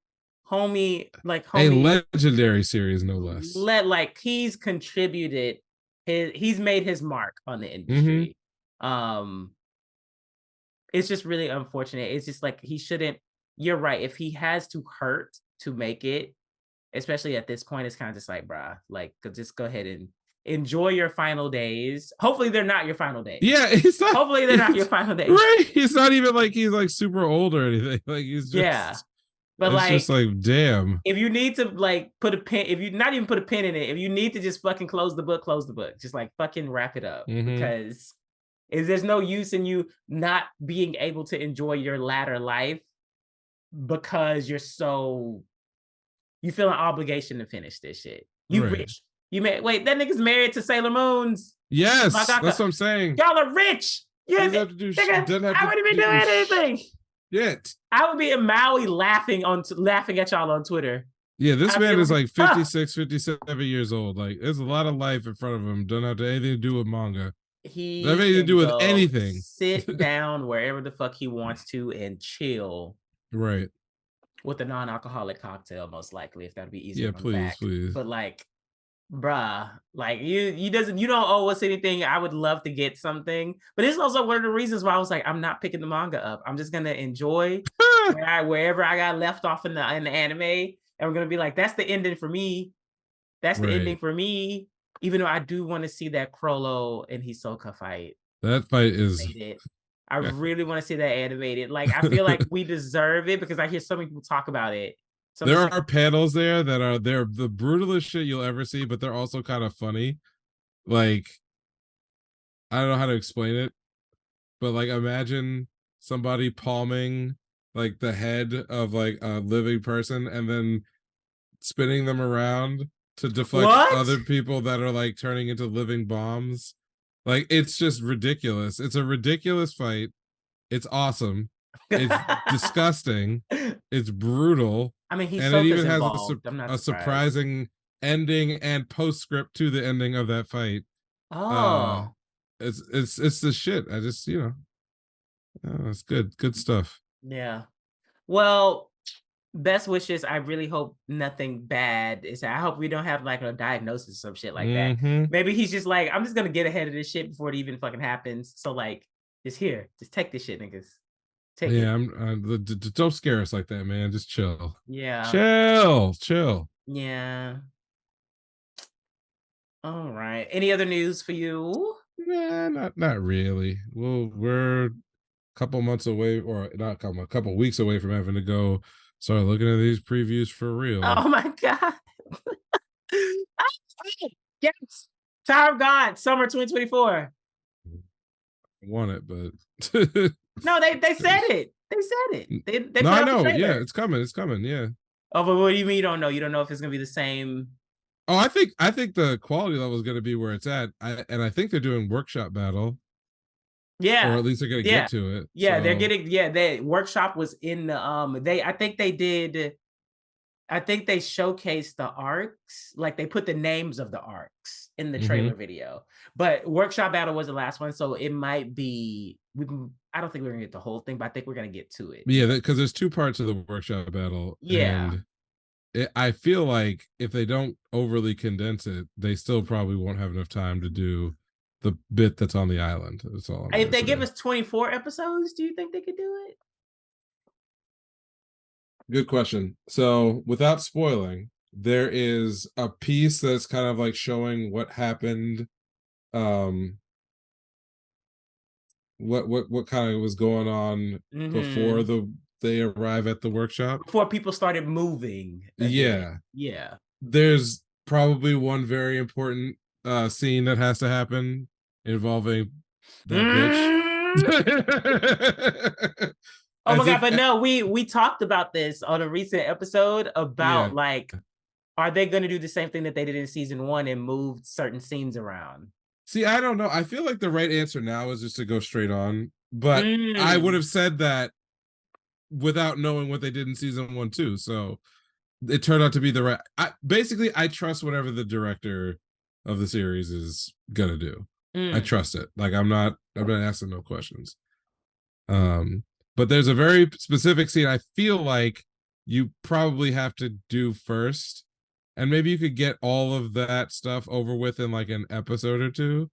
homie, A legendary series, no less. he's contributed he's made his mark on the industry. It's just really unfortunate. It's just like he shouldn't. You're right. If he has to hurt to make it, especially at this point, it's kind of just like, bruh, like just go ahead and enjoy your final days. Hopefully they're not your final days. Yeah, it's not. Hopefully they're not your final days. Right. It's not even like he's like super old or anything. Like he's just But it's just like, damn. if you need to like put a pin, if you not even put a pin in it, if you need to just fucking close the book, close the book. Just like fucking wrap it up. Because there's no use in you not being able to enjoy your latter life because you feel an obligation to finish this shit. You rich. You wait, that nigga's married to Sailor Moon's. Yes, that's what I'm saying. Y'all are rich. You doesn't have to do shit. I wouldn't be doing anything. Shit. I would be in Maui laughing at y'all on Twitter. Yeah, this man is like 56, 57 years old. Like, there's a lot of life in front of him. Don't have anything to do with manga. He doesn't have anything to do with anything. Sit down wherever the fuck he wants to and chill. Right. With a non-alcoholic cocktail, most likely, if that'd be easier. Yeah, please. But like, bruh, like you don't owe us anything. I would love to get something, but it's also one of the reasons why I was like, I'm not picking the manga up. I'm just gonna enjoy wherever I got left off in the anime, and we're gonna be like, that's the ending for me. That's the ending for me. Even though I do want to see that Crollo and Hisoka fight. That fight is. I really want to see that animated. Like, I feel like we deserve it because I hear so many people talk about it. So there are panels there that are the brutalest shit you'll ever see, but they're also kind of funny. Like, I don't know how to explain it, but like, imagine somebody palming like the head of like a living person and then spinning them around to deflect other people that are like turning into living bombs. Like, it's just ridiculous. It's a ridiculous fight. It's awesome. It's disgusting. It's brutal. I mean, and it even has a surprising ending and postscript to the ending of that fight. It's the shit. I just, it's good stuff. Yeah. Well, best wishes. I really hope nothing bad is. I hope we don't have like a diagnosis or some shit like that. Maybe he's just like, I'm just gonna get ahead of this shit before it even fucking happens. So like, just take this shit, niggas. Take it. Don't scare us like that, man. Just chill. Yeah. Chill. Yeah. All right. Any other news for you? Nah, not really. Well, we're a couple months away, or not a couple weeks away from having to go start looking at these previews for real. Oh my god. Yes. Tower of God, summer 2024. I want it, but no, they said it. They said it. They no, I know. Yeah, it's coming. Yeah. Oh, but what do you mean you don't know? You don't know if it's gonna be the same. Oh, I think the quality level is gonna be where it's at. I think they're doing workshop battle. Yeah. Or at least they're gonna get to it. Yeah, they're getting the workshop was in the I think they did I think they showcased the arcs, like they put the names of the arcs in the trailer video. But Workshop Battle was the last one, so it might be. I don't think we're gonna get the whole thing, but I think we're gonna get to it. Yeah, because there's two parts of the Workshop Battle, Yeah. and I feel like if they don't overly condense it, they still probably won't have enough time to do the bit that's on the island. That's all. If they give us 24 episodes, do you think they could do it? Good question. So, without spoiling, there is a piece that's kind of like showing what happened, what kind of was going on before they arrive at the workshop. Before people started moving. Again. Yeah. There's probably one very important scene that has to happen involving that bitch. Oh my god, but no, we talked about this on a recent episode about like, are they going to do the same thing that they did in season 1 and move certain scenes around? See, I don't know. I feel like the right answer now is just to go straight on, but I would have said that without knowing what they did in season 1 too. So it turned out to be the right. I trust whatever the director of the series is gonna do. I trust it. Like I'm not asking no questions. But there's a very specific scene I feel like you probably have to do first, and maybe you could get all of that stuff over with in like an episode or two.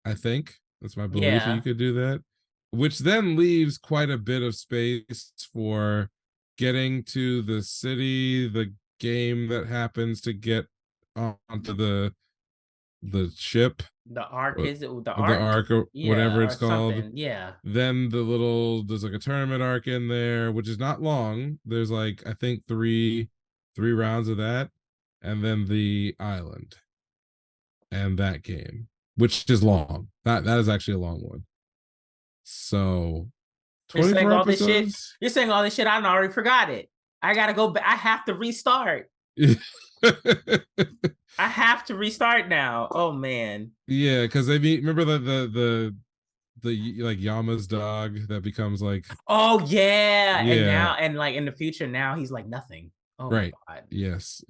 I think that's my belief that you could do that, which then leaves quite a bit of space for getting to the city, the game that happens to get onto the ship, the arc, is it the arc or whatever it's called? Yeah. Then there's like a tournament arc in there, which is not long. There's like I think three rounds of that, and then the island and that game, which is long. That is actually a long one. So 24 episodes? You're saying all this shit. I already forgot it. I gotta go back. I have to restart. I have to restart now. Oh man. Yeah, because they remember the like Yama's dog that becomes like, oh yeah. And now and like in the future now he's like nothing. Oh right. My god. Yes.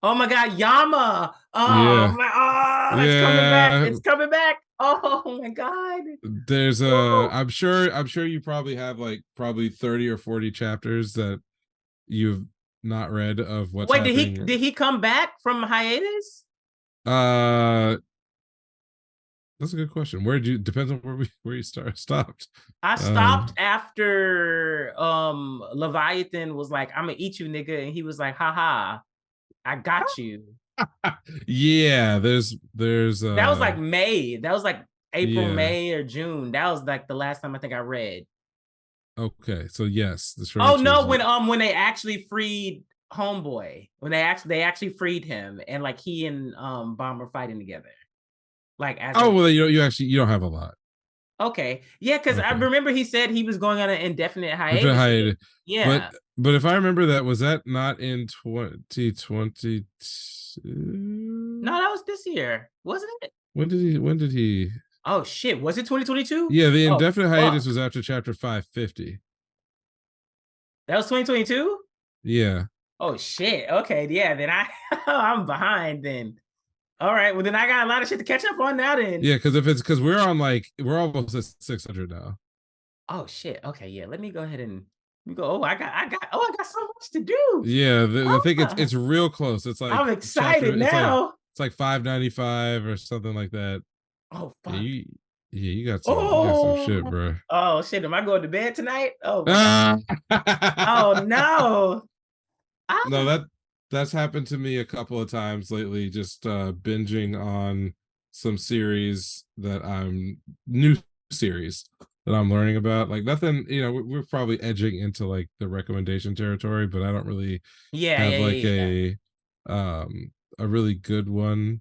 Oh my god, Yama. Oh it's coming back. It's coming back. Oh my god. There's I'm sure you probably have like 30 or 40 chapters that you've not read of what's happening. Did he come back from hiatus? That's a good question. Depends on where you stopped. I stopped after Leviathan was like, I'm gonna eat you, nigga, and he was like, haha, I got you. Yeah, there's that was like May. That was like April, May, or June. That was like the last time I think I read. Okay, so yes, the oh no, when they actually freed Homeboy, when they actually freed him, and like he and Bomb were fighting together. Like as well, you don't have a lot. Okay, yeah, because I remember he said he was going on an indefinite hiatus. Yeah, but if I remember that, was that not in 2022? No, that was this year, wasn't it? When did he? Oh shit, was it 2022? Yeah, the indefinite hiatus was after chapter 550. That was 2022? Yeah. Oh shit. Okay, yeah, then I'm behind then. All right, well then I got a lot of shit to catch up on now then. Yeah, because we're almost at 600 now. Oh shit. Okay, yeah. Let me go ahead and go. I got so much to do. Yeah, I think it's real close. It's like I'm excited now. It's like 595 or something like that. Oh fuck. You got some shit, bro. Oh shit. Am I going to bed tonight? Oh oh no. No, that's happened to me a couple of times lately, just binging on some series that new series that I'm learning about. Like nothing, we're probably edging into like the recommendation territory, but I don't really have a really good one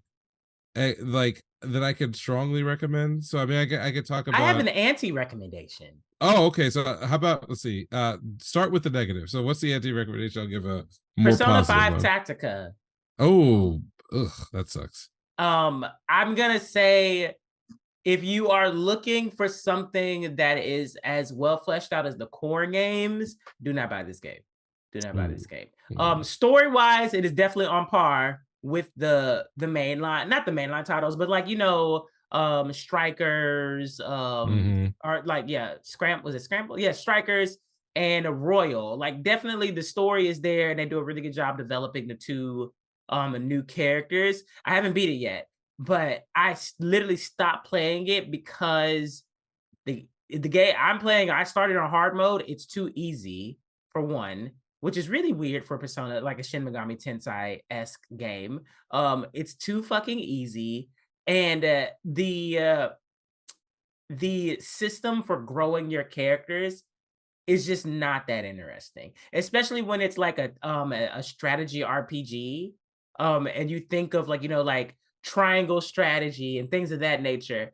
like that I could strongly recommend. So I mean I could talk about. I have an anti-recommendation. Oh, okay. So how about, let's see, start with the negative. So what's the anti-recommendation? I'll give a more Persona 5 one. Tactica. Oh, that sucks. I'm gonna say if you are looking for something that is as well fleshed out as the core games, do not buy this game. Do not buy this game. Story-wise, it is definitely on par with the mainline, not the mainline titles, but like, Strikers, are like, yeah, was it Scramble? Yeah, Strikers and a Royal. Like, definitely the story is there, and they do a really good job developing the two new characters. I haven't beat it yet, but I literally stopped playing it because the game I'm playing, I started on hard mode. It's too easy for one, which is really weird for Persona, like a Shin Megami Tensei-esque game. It's too fucking easy, and the system for growing your characters is just not that interesting, especially when it's like a strategy RPG. And you think of like, like triangle strategy and things of that nature.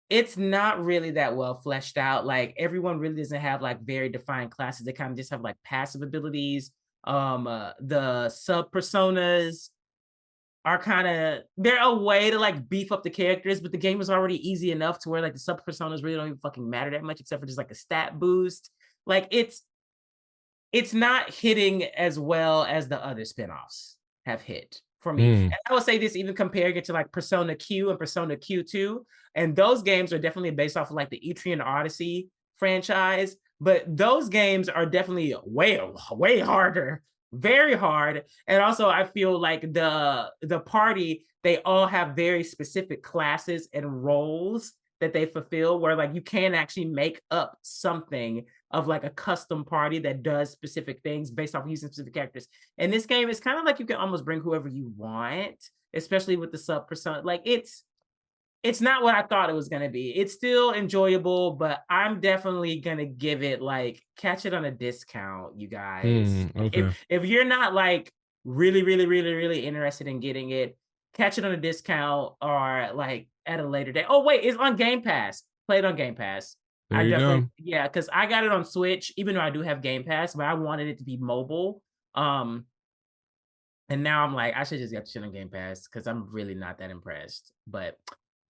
It's not really that well fleshed out. Like, everyone really doesn't have like very defined classes. They kind of just have like passive abilities. The sub personas are kind of, they're a way to like beef up the characters, but the game is already easy enough to where like the sub personas really don't even fucking matter that much, except for just like a stat boost. Like, it's not hitting as well as the other spinoffs have hit for me. And I would say this even comparing it to like Persona Q and Persona Q2. And those games are definitely based off of like the Etrian Odyssey franchise. But those games are definitely way, way harder, very hard. And also I feel like the party, they all have very specific classes and roles that they fulfill, where like you can actually make up something of like a custom party that does specific things based off of using specific characters. And this game is kind of like you can almost bring whoever you want, especially with the sub persona. Like, it's not what I thought it was gonna be. It's still enjoyable, but I'm definitely gonna give it, like, catch it on a discount, you guys. Like, Okay. if you're not like really, really, really, really interested in getting it, catch it on a discount or like at a later date. Oh wait, it's on Game Pass. Play it on Game Pass. There I you go. definitely, yeah, because I got it on Switch, even though I do have Game Pass, but I wanted it to be mobile. And now I'm like, I should just get shit on Game Pass because I'm really not that impressed. But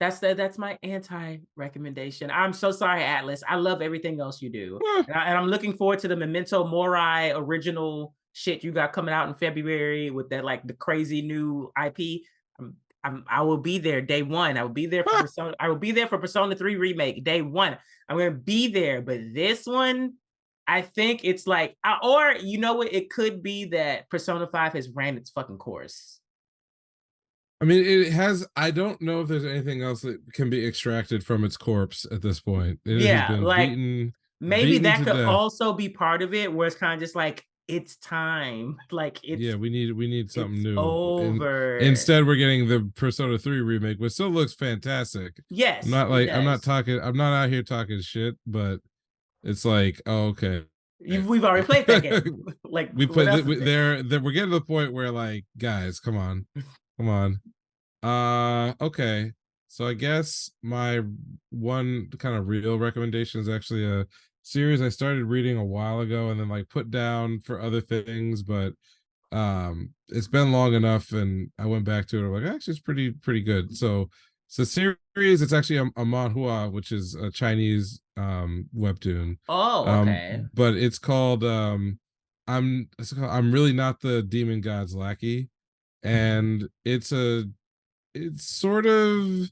that's my anti-recommendation. I'm so sorry, Atlas. I love everything else you do. And I'm looking forward to the Memento Mori original shit you got coming out in February with that, like, the crazy new IP. I will be there day one. I will be there for Persona. I will be there for Persona 3 remake day one. I'm gonna be there, but this one, I think it's like, or you know what? It could be that Persona 5 has ran its fucking course. I mean, it has. I don't know if there's anything else that can be extracted from its corpse at this point. It has Yeah, been like, maybe beaten that to could death. also be part of it, where it's kind of just like, it's time. Like, Yeah, we need something it's new. And over. instead, we're getting the Persona 3 remake, which still looks fantastic. Yes, it does. I'm not out here talking shit, but it's like, oh, okay. We've already played that game. Like, We what put else is there? we're getting to the point where, like, guys, come on, come on. Okay. So I guess my one kind of real recommendation is actually a series I started reading a while ago and then like put down for other things, but it's been long enough and I went back to it. I'm like, actually it's pretty good. So it's a series, it's actually a manhua, which is a Chinese webtoon. Oh, okay. But it's called I'm really not the demon god's lackey. And it's sort of,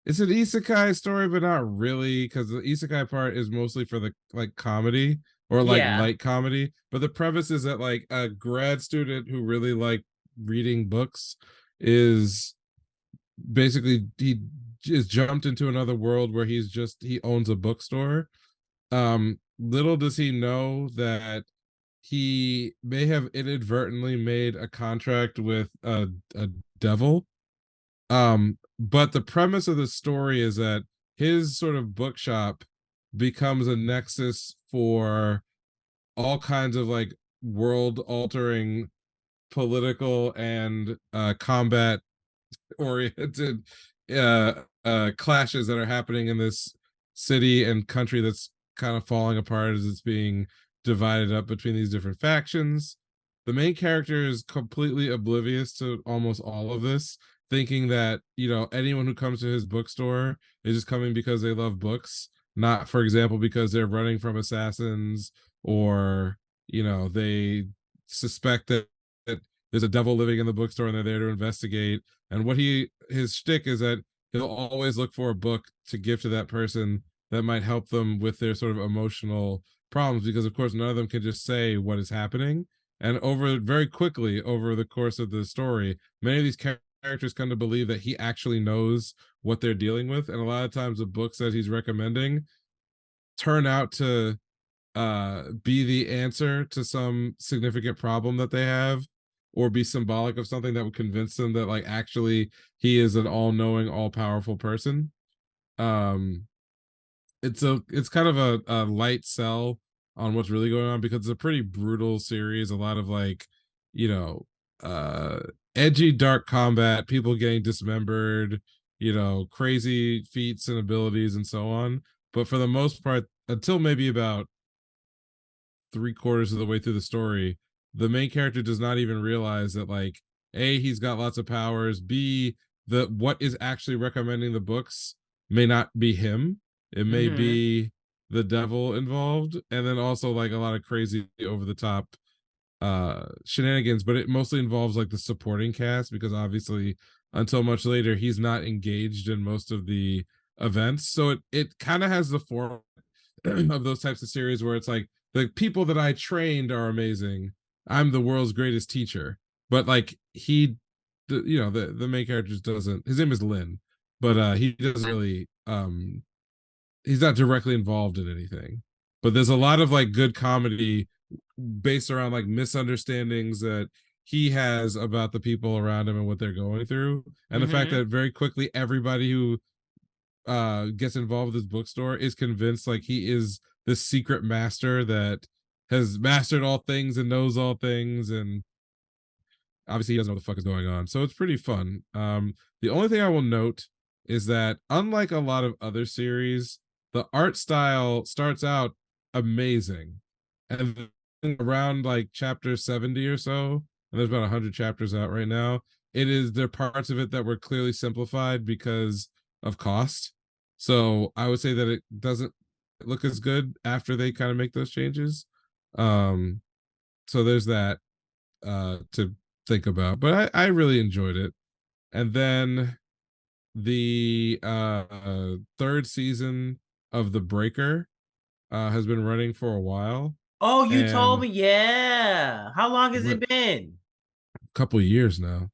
it's an isekai story, but not really, because the isekai part is mostly for the like comedy or like Yeah. light comedy. But the premise is that like a grad student who really like reading books is basically, he is jumped into another world where he owns a bookstore. Little does he know that he may have inadvertently made a contract with a devil. But the premise of the story is that his sort of bookshop becomes a nexus for all kinds of like world altering political and combat oriented clashes that are happening in this city and country that's kind of falling apart as it's being divided up between these different factions. The main character is completely oblivious to almost all of this. thinking that, you know, anyone who comes to his bookstore is just coming because they love books, not, for example, because they're running from assassins, or, you know, they suspect that there's a devil living in the bookstore and they're there to investigate. And what his shtick is that he'll always look for a book to give to that person that might help them with their sort of emotional problems, because of course none of them can just say what is happening. And very quickly over the course of the story, many of these characters come to believe that he actually knows what they're dealing with, and a lot of times the books that he's recommending turn out to be the answer to some significant problem that they have, or be symbolic of something that would convince them that like actually he is an all-knowing, all-powerful person. um it's kind of a light sell on what's really going on, because it's a pretty brutal series, a lot of like, you know, uh edgy dark combat, people getting dismembered, you know, crazy feats and abilities and so on. But for the most part, until maybe about 3/4 of the way through the story, the main character does not even realize that, like, A, he's got lots of powers, B, the what is actually recommending the books may not be him. It may be the devil involved, and then also like a lot of crazy over the top shenanigans, but it mostly involves like the supporting cast, because obviously until much later he's not engaged in most of the events. So it kind of has the form of those types of series where it's like the people that I trained are amazing. I'm the world's greatest teacher, but like you know, the main character just doesn't. His name is Lin, but he doesn't really. He's not directly involved in anything. But there's a lot of like good comedy based around like misunderstandings that he has about the people around him and what they're going through, and the fact that very quickly everybody who gets involved with this bookstore is convinced like he is the secret master that has mastered all things and knows all things, and obviously he doesn't know what the fuck is going on. So it's pretty fun. The only thing I will note is that unlike a lot of other series, the art style starts out amazing, and around like chapter 70 or so, and there's about 100 chapters out right now, there are parts of it that were clearly simplified because of cost. So I would say that it doesn't look as good after they kind of make those changes. So there's that to think about, but I really enjoyed it. And then the third season of The Breaker has been running for a while. Oh, you told me, yeah. How long has it been? A couple of years now.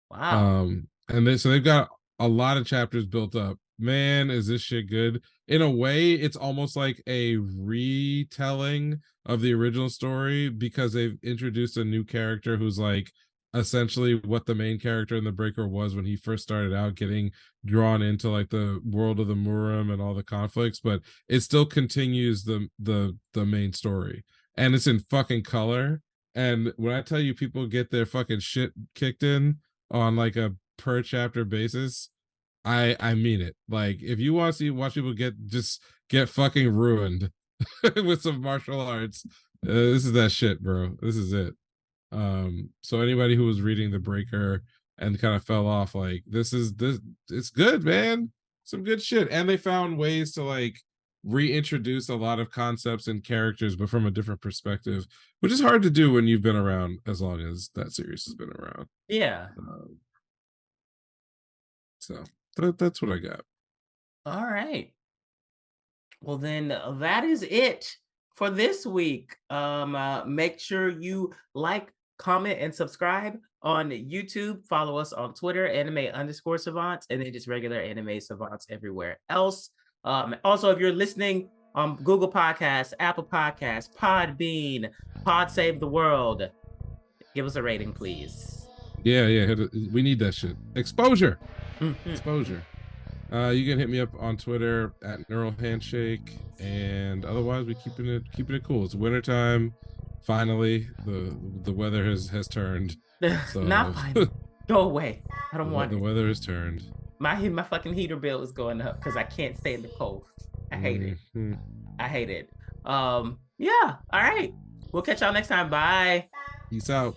Wow. And so they've got a lot of chapters built up. Man, is this shit good. In a way, it's almost like a retelling of the original story, because they've introduced a new character who's like essentially what the main character in The Breaker was when he first started out, getting drawn into like the world of the Murim and all the conflicts, but it still continues the main story, and it's in fucking color. And when I tell you people get their fucking shit kicked in on like a per chapter basis, I mean it. Like if you want to watch people get fucking ruined with some martial arts, this is that shit, bro. This is it. So anybody who was reading The Breaker and kind of fell off, like this, it's good, man. Some good shit. And they found ways to like reintroduce a lot of concepts and characters, but from a different perspective, which is hard to do when you've been around as long as that series has been around. Yeah. So that's what I got. All right. Well, then that is it for this week. Make sure you like, comment, and subscribe on YouTube. Follow us on Twitter, anime_savants, and then just regular anime savants everywhere else. Also, if you're listening on Google Podcasts, Apple Podcasts, Podbean, Pod Save the World, give us a rating, please. Yeah, we need that shit. Exposure. Exposure. You can hit me up on Twitter at Neural Handshake, and otherwise we keeping it cool. It's wintertime. Finally, the weather has turned. So not finally. Go away. I don't want the it. weather has turned. My fucking heater bill is going up because I can't stay in the cold. I hate it. I hate it. Yeah. All right. We'll catch y'all next time. Bye. Peace out.